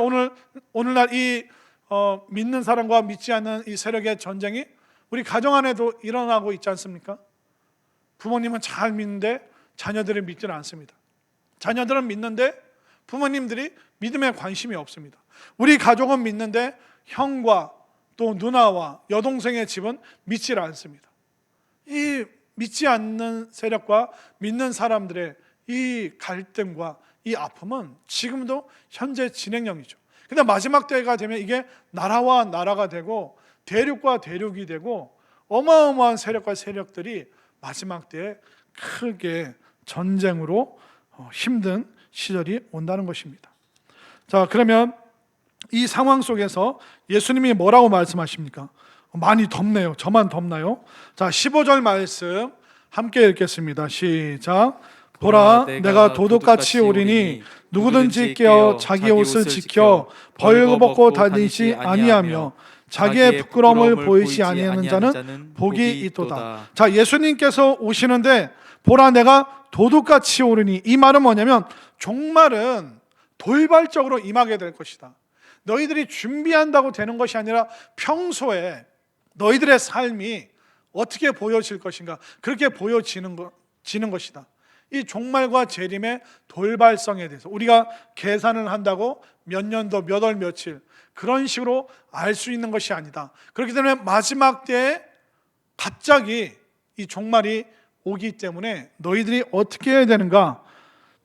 오늘날 이 믿는 사람과 믿지 않는 이 세력의 전쟁이 우리 가정 안에도 일어나고 있지 않습니까? 부모님은 잘 믿는데 자녀들은 믿지는 않습니다. 자녀들은 믿는데 부모님들이 믿음에 관심이 없습니다. 우리 가족은 믿는데 형과 또 누나와 여동생의 집은 믿지 않습니다. 이 믿지 않는 세력과 믿는 사람들의 이 갈등과 이 아픔은 지금도 현재 진행형이죠. 근데 마지막 때가 되면 이게 나라와 나라가 되고 대륙과 대륙이 되고 어마어마한 세력과 세력들이 마지막 때에 크게 전쟁으로 힘든 시절이 온다는 것입니다. 자, 그러면 이 상황 속에서 예수님이 뭐라고 말씀하십니까? 많이 덥네요. 저만 덥나요? 자, 15절 말씀 함께 읽겠습니다. 시작. 보라, 내가 도둑같이 오리니 누구든지 깨어 자기 옷을 지켜 벌거벗고 다니지 아니하며 자기의 부끄러움을 보이지 아니하는 자는 복이 있도다. 자, 예수님께서 오시는데 보라, 내가 도둑같이 오르니, 이 말은 뭐냐면 종말은 돌발적으로 임하게 될 것이다. 너희들이 준비한다고 되는 것이 아니라 평소에 너희들의 삶이 어떻게 보여질 것인가, 그렇게 보여지는 것이다. 이 종말과 재림의 돌발성에 대해서 우리가 계산을 한다고 몇 년도 몇 월 며칠 그런 식으로 알 수 있는 것이 아니다. 그렇기 때문에 마지막 때에 갑자기 이 종말이 오기 때문에 너희들이 어떻게 해야 되는가?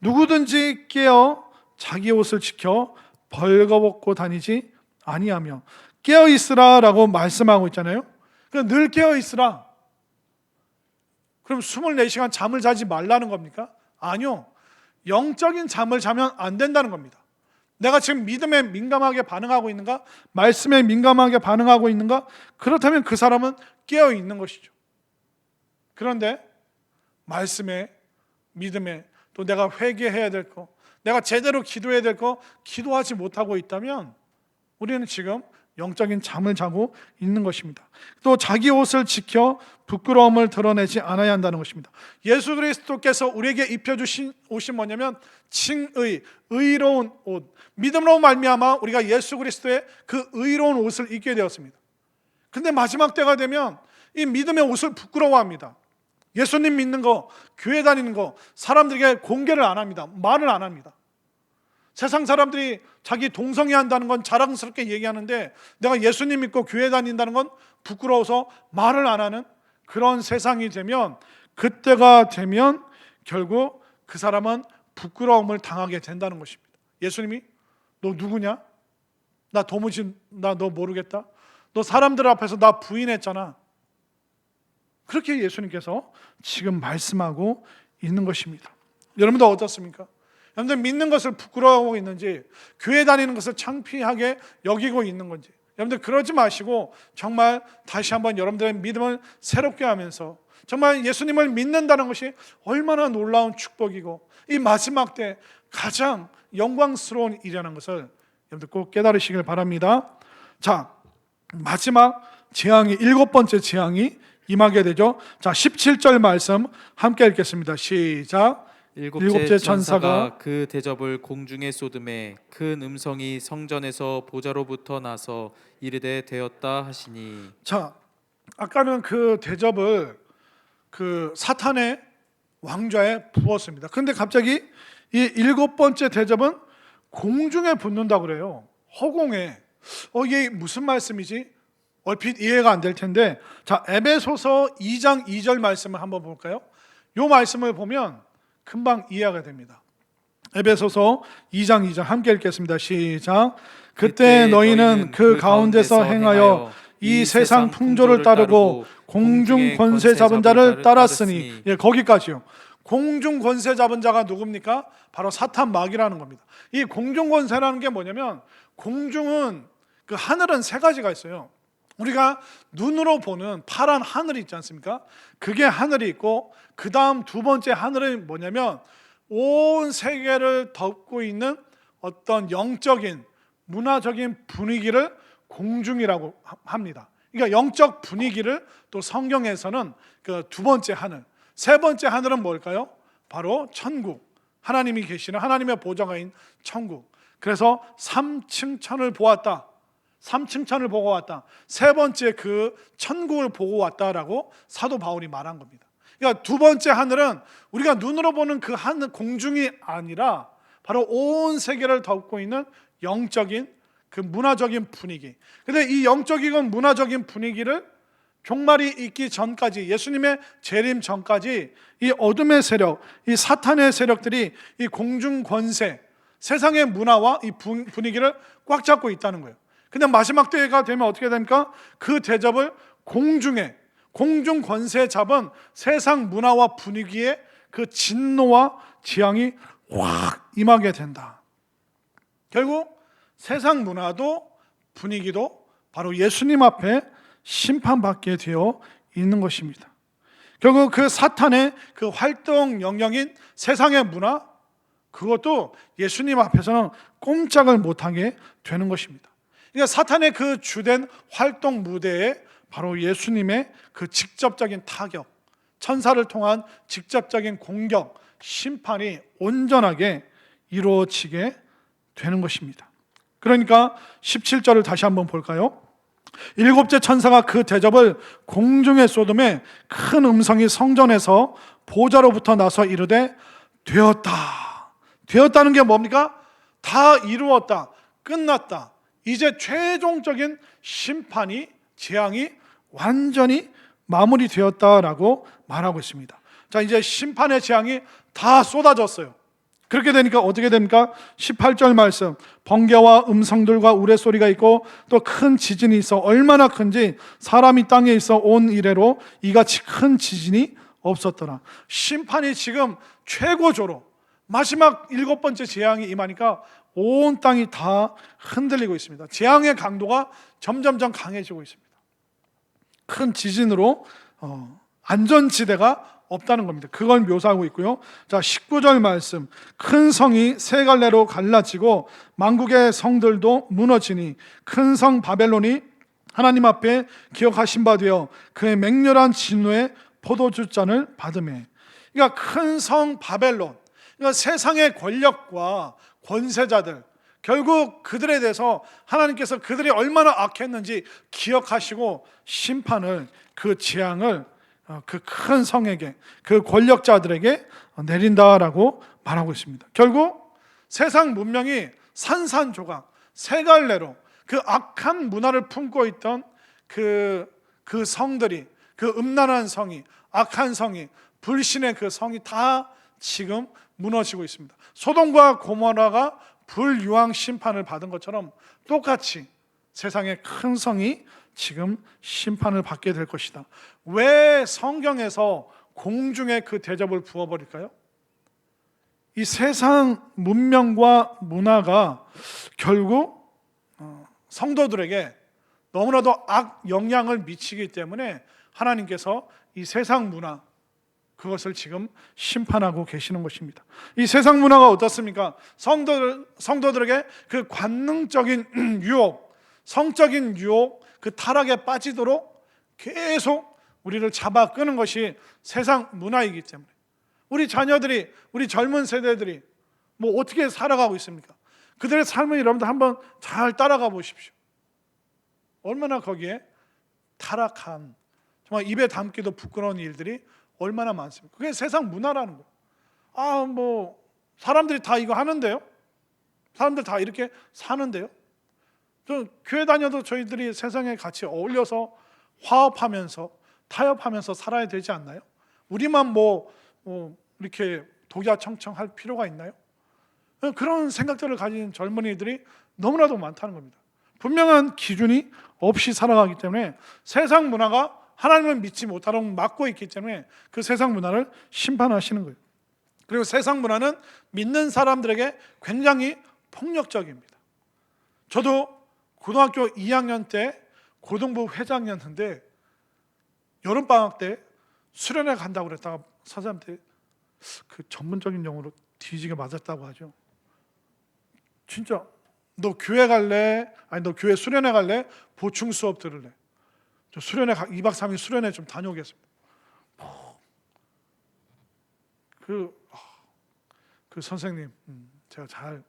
누구든지 깨어 자기 옷을 지켜 벌거벗고 다니지 아니하며, 깨어 있으라라고 말씀하고 있잖아요. 늘 깨어 있으라. 그럼 24시간 잠을 자지 말라는 겁니까? 아니요. 영적인 잠을 자면 안 된다는 겁니다. 내가 지금 믿음에 민감하게 반응하고 있는가? 말씀에 민감하게 반응하고 있는가? 그렇다면 그 사람은 깨어 있는 것이죠. 그런데 말씀에, 믿음에, 또 내가 회개해야 될 거, 내가 제대로 기도해야 될 거 기도하지 못하고 있다면 우리는 지금 영적인 잠을 자고 있는 것입니다. 또 자기 옷을 지켜 부끄러움을 드러내지 않아야 한다는 것입니다. 예수 그리스도께서 우리에게 입혀주신 옷이 뭐냐면 칭의, 의로운 옷, 믿음으로 말미암아 우리가 예수 그리스도의 그 의로운 옷을 입게 되었습니다. 근데 마지막 때가 되면 이 믿음의 옷을 부끄러워합니다. 예수님 믿는 거, 교회 다니는 거 사람들에게 공개를 안 합니다. 말을 안 합니다. 세상 사람들이 자기 동성애 한다는 건 자랑스럽게 얘기하는데 내가 예수님 믿고 교회 다닌다는 건 부끄러워서 말을 안 하는 그런 세상이 되면, 그때가 되면 결국 그 사람은 부끄러움을 당하게 된다는 것입니다. 예수님이 너 누구냐? 나 도무지 너 모르겠다. 너 사람들 앞에서 나 부인했잖아. 그렇게 예수님께서 지금 말씀하고 있는 것입니다. 여러분도 어떻습니까? 여러분들 믿는 것을 부끄러워하고 있는지, 교회 다니는 것을 창피하게 여기고 있는 건지, 여러분들 그러지 마시고 정말 다시 한번 여러분들의 믿음을 새롭게 하면서 정말 예수님을 믿는다는 것이 얼마나 놀라운 축복이고 이 마지막 때 가장 영광스러운 일이라는 것을 여러분들 꼭 깨달으시길 바랍니다. 자, 마지막 재앙이, 7번째 재앙이 임하게 되죠. 자, 17절 말씀 함께 읽겠습니다. 시작. 일곱째 천사가 그 대접을 공중에 쏟음에 큰 음성이 성전에서 보좌로부터 나서 이르되 되었다 하시니. 자, 아까는 그 대접을 그 사탄의 왕좌에 부었습니다. 그런데 갑자기 이 7번째 대접은 공중에 붙는다고 그래요. 허공에. 이게 무슨 말씀이지? 얼핏 이해가 안 될 텐데, 자, 에베소서 2장 2절 말씀을 한번 볼까요? 이 말씀을 보면 금방 이해가 됩니다. 에베소서 2장 2절 함께 읽겠습니다. 시작. 그때 너희는 그 가운데서 행하여 이 세상 풍조를 따르고 공중 권세 잡은 자를 따랐으니. 예, 거기까지요. 공중 권세 잡은 자가 누굽니까? 바로 사탄 마귀라는 겁니다. 이 공중 권세라는 게 뭐냐면, 공중은 그 하늘은 세 가지가 있어요. 우리가 눈으로 보는 파란 하늘이 있지 않습니까? 그게 하늘이 있고, 그 다음 두 번째 하늘은 뭐냐면 온 세계를 덮고 있는 어떤 영적인 문화적인 분위기를 공중이라고 합니다. 그러니까 영적 분위기를 또 성경에서는 그 두 번째 하늘, 세 번째 하늘은 뭘까요? 바로 천국, 하나님이 계시는 하나님의 보좌가인 천국. 그래서 3층 천을 보았다. 3층 천을 보고 왔다. 세 번째 그 천국을 보고 왔다라고 사도 바울이 말한 겁니다. 그러니까 두 번째 하늘은 우리가 눈으로 보는 그 하늘 공중이 아니라 바로 온 세계를 덮고 있는 영적인 그 문화적인 분위기. 근데 이 영적이고 문화적인 분위기를 종말이 있기 전까지, 예수님의 재림 전까지 이 어둠의 세력, 이 사탄의 세력들이 이 공중 권세, 세상의 문화와 이 분위기를 꽉 잡고 있다는 거예요. 근데 마지막 때가 되면 어떻게 됩니까? 그 대접을 공중 권세에 잡은 세상 문화와 분위기에 그 진노와 재앙이 확 임하게 된다. 결국 세상 문화도 분위기도 바로 예수님 앞에 심판받게 되어 있는 것입니다. 결국 그 사탄의 그 활동 영역인 세상의 문화, 그것도 예수님 앞에서는 꼼짝을 못하게 되는 것입니다. 그러니까 사탄의 그 주된 활동 무대에 바로 예수님의 그 직접적인 타격, 천사를 통한 직접적인 공격, 심판이 온전하게 이루어지게 되는 것입니다. 그러니까 17절을 다시 한번 볼까요? 일곱째 천사가 그 대접을 공중에 쏟음에 큰 음성이 성전에서 보좌로부터 나서 이르되 되었다. 되었다는 게 뭡니까? 다 이루었다. 끝났다. 이제 최종적인 심판이, 재앙이 완전히 마무리되었다라고 말하고 있습니다. 자, 이제 심판의 재앙이 다 쏟아졌어요. 그렇게 되니까 어떻게 됩니까? 18절 말씀, 번개와 음성들과 우레소리가 있고 또 큰 지진이 있어 얼마나 큰지 사람이 땅에 있어 온 이래로 이같이 큰 지진이 없었더라. 심판이 지금 최고조로 마지막 일곱 번째 재앙이 임하니까 온 땅이 다 흔들리고 있습니다. 재앙의 강도가 점점점 강해지고 있습니다. 큰 지진으로 안전지대가 없다는 겁니다. 그걸 묘사하고 있고요. 자, 19절 말씀, 큰 성이 세 갈래로 갈라지고 만국의 성들도 무너지니 큰 성 바벨론이 하나님 앞에 기억하신 바 되어 그의 맹렬한 진노의 포도주 잔을 받으매. 그러니까 큰 성 바벨론, 그러니까 세상의 권력과 권세자들, 결국 그들에 대해서 하나님께서 그들이 얼마나 악했는지 기억하시고 심판을, 그 재앙을 그 큰 성에게, 그 권력자들에게 내린다라고 말하고 있습니다. 결국 세상 문명이 산산조각, 세 갈래로 그 악한 문화를 품고 있던 그 성들이, 그 음란한 성이, 악한 성이, 불신의 그 성이 다 지금 무너지고 있습니다. 소돔과 고모라가 불유황 심판을 받은 것처럼 똑같이 세상의 큰 성이 지금 심판을 받게 될 것이다. 왜 성경에서 공중에 그 대접을 부어버릴까요? 이 세상 문명과 문화가 결국 성도들에게 너무나도 악 영향을 미치기 때문에 하나님께서 이 세상 문화, 그것을 지금 심판하고 계시는 것입니다. 이 세상 문화가 어떻습니까? 성도들에게 그 관능적인 유혹, 성적인 유혹, 그 타락에 빠지도록 계속 우리를 잡아 끄는 것이 세상 문화이기 때문에 우리 자녀들이, 우리 젊은 세대들이 뭐 어떻게 살아가고 있습니까? 그들의 삶을 여러분들 한번 잘 따라가 보십시오. 얼마나 거기에 타락한, 정말 입에 담기도 부끄러운 일들이 얼마나 많습니까? 그게 세상 문화라는 거예요. 뭐 사람들이 다 이거 하는데요, 사람들 다 이렇게 사는데요. 저 교회 다녀도 저희들이 세상에 같이 어울려서 화합하면서 타협하면서 살아야 되지 않나요? 우리만 뭐 이렇게 독야청청할 필요가 있나요? 그런 생각들을 가진 젊은이들이 너무나도 많다는 겁니다. 분명한 기준이 없이 살아가기 때문에 세상 문화가 하나님을 믿지 못하도록 막고 있기 때문에 그 세상 문화를 심판하시는 거예요. 그리고 세상 문화는 믿는 사람들에게 굉장히 폭력적입니다. 저도 고등학교 2학년 때 고등부 회장이었는데 여름방학 때 수련회 간다고 그랬다가 선생님한테 그 전문적인 용어로 뒤지게 맞았다고 하죠. 진짜 너 교회 갈래? 아니 너 교회 수련회 갈래? 보충 수업 들을래? 저 수련회 2박 3일 수련회 좀 다녀오겠습니다. 그 선생님 제가 잘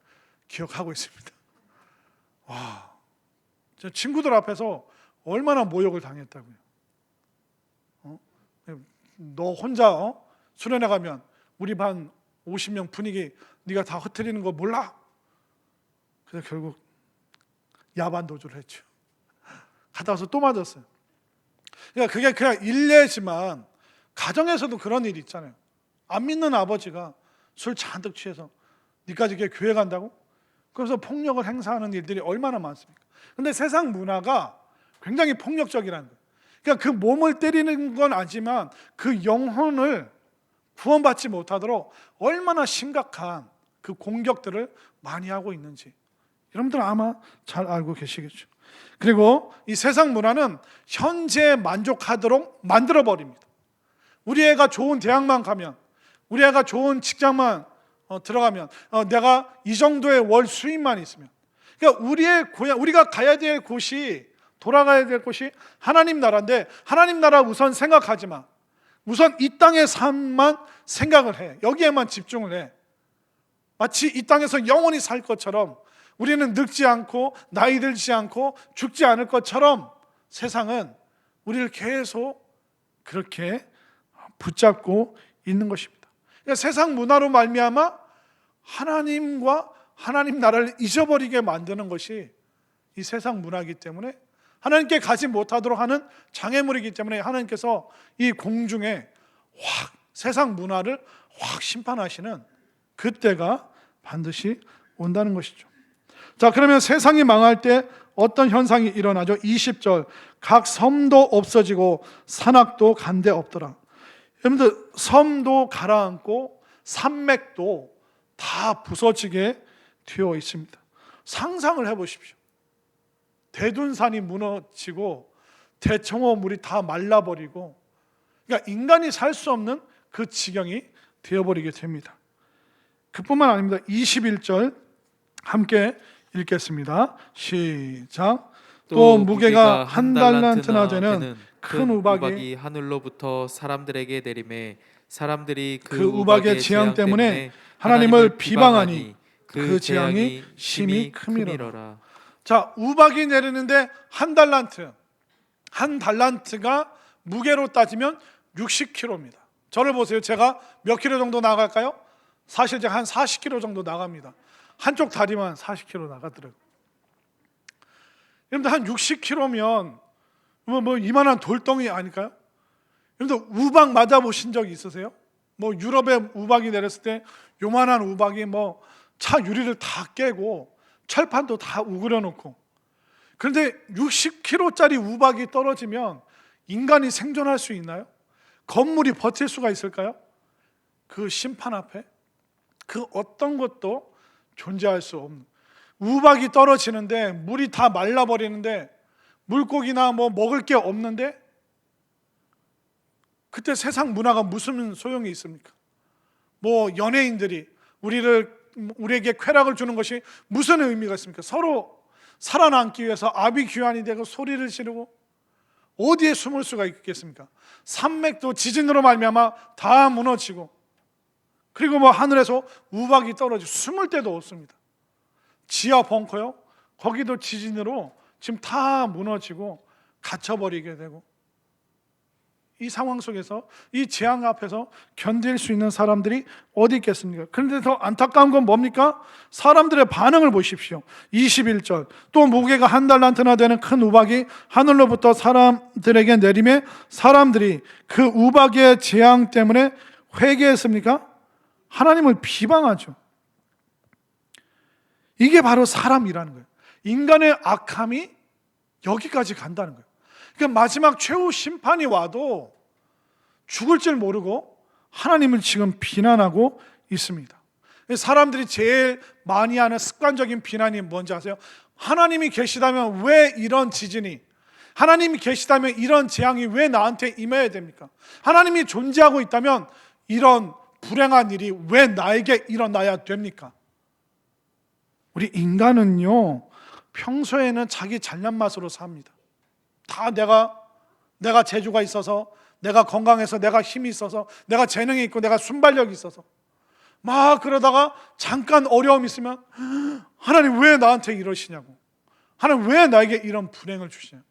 기억하고 있습니다. 와, 제 친구들 앞에서 얼마나 모욕을 당했다고요. 너 혼자 수련회 가면 우리 반 50명 분위기 네가 다 흐트리는 거 몰라? 그래서 결국 야반 도주를 했죠. 갔다 와서 또 맞았어요. 그러니까 그게 그냥 일례지만 가정에서도 그런 일이 있잖아요. 안 믿는 아버지가 술 잔뜩 취해서 니까지 이렇게 교회 간다고? 그래서 폭력을 행사하는 일들이 얼마나 많습니까? 근데 세상 문화가 굉장히 폭력적이라는 거예요. 그러니까 그 몸을 때리는 건 아니지만 그 영혼을 구원받지 못하도록 얼마나 심각한 그 공격들을 많이 하고 있는지 여러분들 아마 잘 알고 계시겠죠. 그리고 이 세상 문화는 현재에 만족하도록 만들어버립니다. 우리 애가 좋은 대학만 가면, 우리 애가 좋은 직장만 들어가면, 내가 이 정도의 월 수입만 있으면, 그러니까 우리의 고향, 우리가 가야 될 곳이, 돌아가야 될 곳이 하나님 나라인데 하나님 나라 우선 생각하지 마. 우선 이 땅의 삶만 생각을 해. 여기에만 집중을 해. 마치 이 땅에서 영원히 살 것처럼 우리는 늙지 않고 나이 들지 않고 죽지 않을 것처럼 세상은 우리를 계속 그렇게 붙잡고 있는 것입니다. 그러니까 세상 문화로 말미암아 하나님과 하나님 나라를 잊어버리게 만드는 것이 이 세상 문화이기 때문에 하나님께 가지 못하도록 하는 장애물이기 때문에 하나님께서 이 공중에 확 세상 문화를 확 심판하시는 그때가 반드시 온다는 것이죠. 자, 그러면 세상이 망할 때 어떤 현상이 일어나죠? 20절, 각 섬도 없어지고 산악도 간데 없더라. 여러분들, 섬도 가라앉고 산맥도 다 부서지게 되어 있습니다. 상상을 해보십시오. 대둔산이 무너지고 대청호 물이 다 말라버리고, 그러니까 인간이 살 수 없는 그 지경이 되어버리게 됩니다. 그뿐만 아닙니다. 21절 함께 읽겠습니다. 시작. 또 무게가 한 달란트나 되는 큰 우박이 하늘로부터 사람들에게 내림에 사람들이 그 우박의 재앙 때문에 하나님을 비방하니 그 재앙이 심히 크미러라. 자, 우박이 내리는데 한 달란트가 무게로 따지면 60kg입니다. 저를 보세요. 제가 몇 킬로 정도 나갈까요? 사실 제가 한 40kg 정도 나갑니다. 한쪽 다리만 40kg 나가더라고요. 여러분들 한 60kg면 뭐 이만한 돌덩이 아닐까요? 여러분들 우박 맞아보신 적 있으세요? 뭐 유럽에 우박이 내렸을 때 요만한 우박이 뭐 차 유리를 다 깨고 철판도 다 우그려 놓고, 그런데 60kg짜리 우박이 떨어지면 인간이 생존할 수 있나요? 건물이 버틸 수가 있을까요? 그 심판 앞에 그 어떤 것도 존재할 수 없는, 우박이 떨어지는데 물이 다 말라버리는데 물고기나 뭐 먹을 게 없는데 그때 세상 문화가 무슨 소용이 있습니까? 뭐 연예인들이 우리에게 쾌락을 주는 것이 무슨 의미가 있습니까? 서로 살아남기 위해서 아비규환이 되고 소리를 지르고 어디에 숨을 수가 있겠습니까? 산맥도 지진으로 말미암아 다 무너지고, 그리고 뭐 하늘에서 우박이 떨어지고 숨을 데도 없습니다. 지하 벙커요? 거기도 지진으로 지금 다 무너지고 갇혀버리게 되고, 이 상황 속에서 이 재앙 앞에서 견딜 수 있는 사람들이 어디 있겠습니까? 그런데 더 안타까운 건 뭡니까? 사람들의 반응을 보십시오. 21절, 또 무게가 한 달란트나 되는 큰 우박이 하늘로부터 사람들에게 내림에 사람들이 그 우박의 재앙 때문에 회개했습니까? 하나님을 비방하죠. 이게 바로 사람이라는 거예요. 인간의 악함이 여기까지 간다는 거예요. 그러니까 마지막 최후 심판이 와도 죽을 줄 모르고 하나님을 지금 비난하고 있습니다. 사람들이 제일 많이 하는 습관적인 비난이 뭔지 아세요? 하나님이 계시다면 왜 이런 지진이, 하나님이 계시다면 이런 재앙이 왜 나한테 임해야 됩니까? 하나님이 존재하고 있다면 이런 불행한 일이 왜 나에게 일어나야 됩니까? 우리 인간은요, 평소에는 자기 잘난 맛으로 삽니다. 다 내가 재주가 있어서, 내가 건강해서, 내가 힘이 있어서, 내가 재능이 있고, 내가 순발력이 있어서 막 그러다가 잠깐 어려움이 있으면 하나님 왜 나한테 이러시냐고, 하나님 왜 나에게 이런 불행을 주시냐.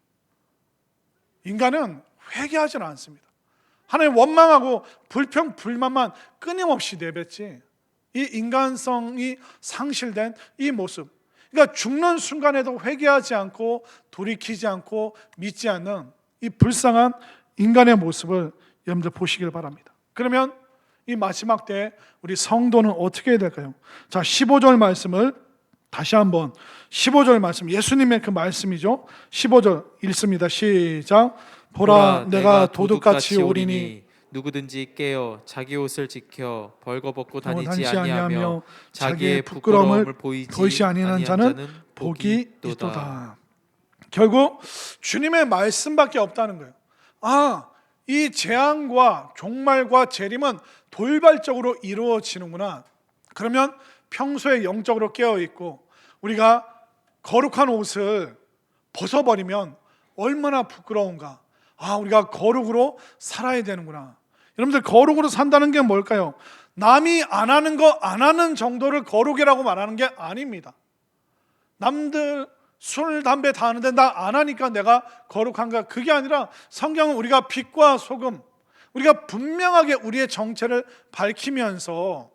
인간은 회개하지는 않습니다. 하나님 원망하고 불평 불만만 끊임없이 내뱉지, 이 인간성이 상실된 이 모습, 그러니까 죽는 순간에도 회개하지 않고 돌이키지 않고 믿지 않는 이 불쌍한 인간의 모습을 여러분들 보시길 바랍니다. 그러면 이 마지막 때 우리 성도는 어떻게 해야 될까요? 자, 15절 말씀을 다시 한번, 15절 말씀, 예수님의 그 말씀이죠. 15절 읽습니다. 시작. 보라, 내가 도둑같이 오리니 누구든지 깨어 자기 옷을 지켜 벌거벗고 다니지 다니지 아니하며 아니하며 자기의 부끄러움을 보이지 아니하는 자는 복이 있도다. 결국 주님의 말씀밖에 없다는 거예요. 이 재앙과 종말과 재림은 돌발적으로 이루어지는구나. 그러면 평소에 영적으로 깨어있고 우리가 거룩한 옷을 벗어버리면 얼마나 부끄러운가. 우리가 거룩으로 살아야 되는구나. 여러분들, 거룩으로 산다는 게 뭘까요? 남이 안 하는 거 안 하는 정도를 거룩이라고 말하는 게 아닙니다. 남들 술, 담배 다 하는데 나 안 하니까 내가 거룩한가? 그게 아니라 성경은 우리가 빛과 소금, 우리가 분명하게 우리의 정체를 밝히면서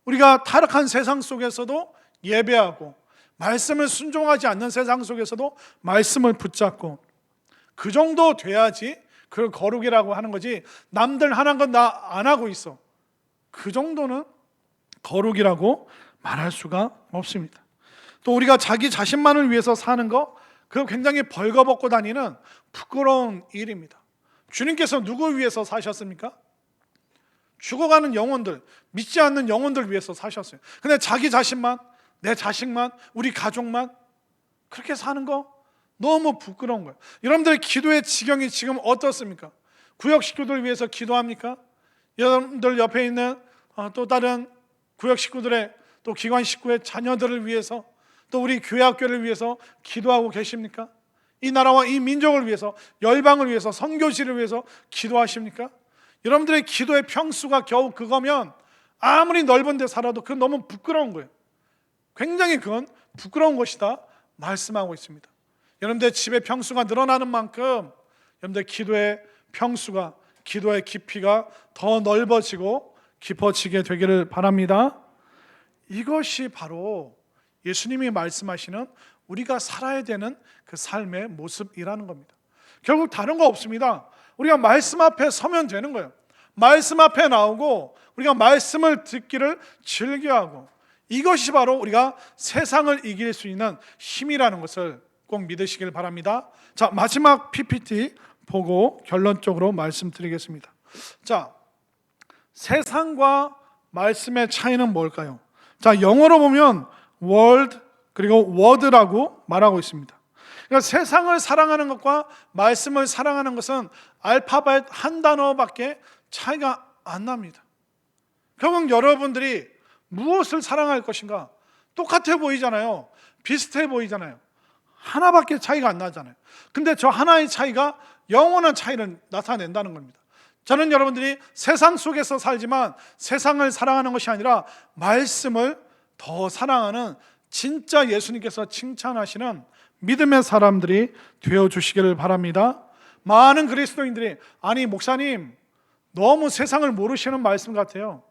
우리가 타락한 세상 속에서도 예배하고 말씀을 순종하지 않는 세상 속에서도 말씀을 붙잡고, 그 정도 돼야지 그걸 거룩이라고 하는 거지, 남들 하는 건 나 안 하고 있어, 그 정도는 거룩이라고 말할 수가 없습니다. 또 우리가 자기 자신만을 위해서 사는 거, 그거 굉장히 벌거벗고 다니는 부끄러운 일입니다. 주님께서 누구 위해서 사셨습니까? 죽어가는 영혼들, 믿지 않는 영혼들 위해서 사셨어요. 근데 자기 자신만, 내 자식만, 우리 가족만 그렇게 사는 거 너무 부끄러운 거예요. 여러분들의 기도의 지경이 지금 어떻습니까? 구역 식구들 위해서 기도합니까? 여러분들 옆에 있는 또 다른 구역 식구들의, 또 기관 식구의 자녀들을 위해서, 또 우리 교회 학교를 위해서 기도하고 계십니까? 이 나라와 이 민족을 위해서, 열방을 위해서, 선교지를 위해서 기도하십니까? 여러분들의 기도의 평수가 겨우 그거면 아무리 넓은 데 살아도 그건 너무 부끄러운 거예요. 굉장히 그건 부끄러운 것이다 말씀하고 있습니다. 여러분들 집의 평수가 늘어나는 만큼 여러분들 기도의 평수가, 기도의 깊이가 더 넓어지고 깊어지게 되기를 바랍니다. 이것이 바로 예수님이 말씀하시는 우리가 살아야 되는 그 삶의 모습이라는 겁니다. 결국 다른 거 없습니다. 우리가 말씀 앞에 서면 되는 거예요. 말씀 앞에 나오고 우리가 말씀을 듣기를 즐겨하고, 이것이 바로 우리가 세상을 이길 수 있는 힘이라는 것을 꼭 믿으시길 바랍니다. 자, 마지막 PPT 보고 결론적으로 말씀드리겠습니다. 자, 세상과 말씀의 차이는 뭘까요? 자, 영어로 보면 world 그리고 word라고 말하고 있습니다. 그러니까 세상을 사랑하는 것과 말씀을 사랑하는 것은 알파벳 한 단어밖에 차이가 안 납니다. 결국 여러분들이 무엇을 사랑할 것인가 똑같아 보이잖아요. 비슷해 보이잖아요. 하나밖에 차이가 안 나잖아요. 근데 저 하나의 차이가 영원한 차이를 나타낸다는 겁니다. 저는 여러분들이 세상 속에서 살지만 세상을 사랑하는 것이 아니라 말씀을 더 사랑하는, 진짜 예수님께서 칭찬하시는 믿음의 사람들이 되어주시기를 바랍니다. 많은 그리스도인들이, 아니 목사님 너무 세상을 모르시는 말씀 같아요.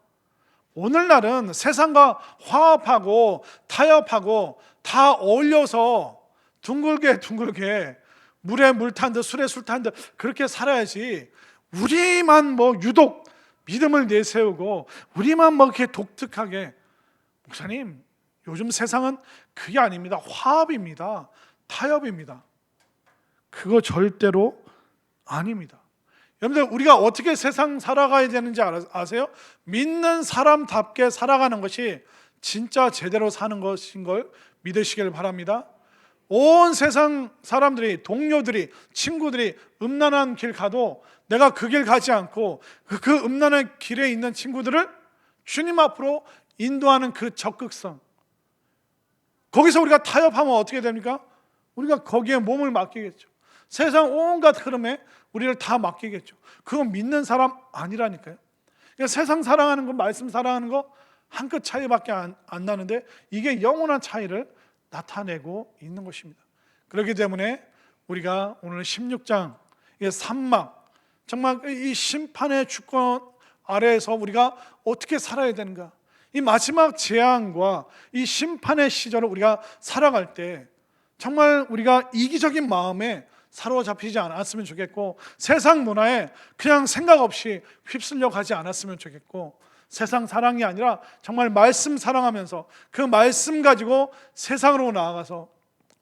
오늘날은 세상과 화합하고 타협하고 다 어울려서 둥글게 물에 물 탄 듯 술에 술 탄 듯 그렇게 살아야지, 우리만 유독 믿음을 내세우고 우리만 이렇게 독특하게. 목사님, 요즘 세상은 그게 아닙니다. 화합입니다. 타협입니다. 그거 절대로 아닙니다. 여러분들, 우리가 어떻게 세상 살아가야 되는지 아세요? 믿는 사람답게 살아가는 것이 진짜 제대로 사는 것인 걸 믿으시길 바랍니다. 온 세상 사람들이, 동료들이, 친구들이 음란한 길 가도 내가 그 길 가지 않고 그 음란한 길에 있는 친구들을 주님 앞으로 인도하는 그 적극성, 거기서 우리가 타협하면 어떻게 됩니까? 우리가 거기에 몸을 맡기겠죠. 세상 온갖 흐름에 우리를 다 맡기겠죠. 그거 믿는 사람 아니라니까요. 그러니까 세상 사랑하는 거, 말씀 사랑하는 거 한 끗 차이밖에 안 나는데 이게 영원한 차이를 나타내고 있는 것입니다. 그렇기 때문에 우리가 오늘 16장 산막, 정말 이 심판의 주권 아래에서 우리가 어떻게 살아야 되는가, 이 마지막 재앙과 이 심판의 시절을 우리가 살아갈 때 정말 우리가 이기적인 마음에 사로잡히지 않았으면 좋겠고, 세상 문화에 그냥 생각 없이 휩쓸려 가지 않았으면 좋겠고, 세상 사랑이 아니라 정말 말씀 사랑하면서 그 말씀 가지고 세상으로 나아가서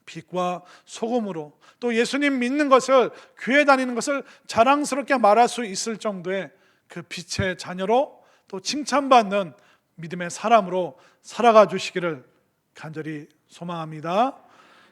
빛과 소금으로, 또 예수님 믿는 것을, 교회 다니는 것을 자랑스럽게 말할 수 있을 정도의 그 빛의 자녀로, 또 칭찬받는 믿음의 사람으로 살아가 주시기를 간절히 소망합니다.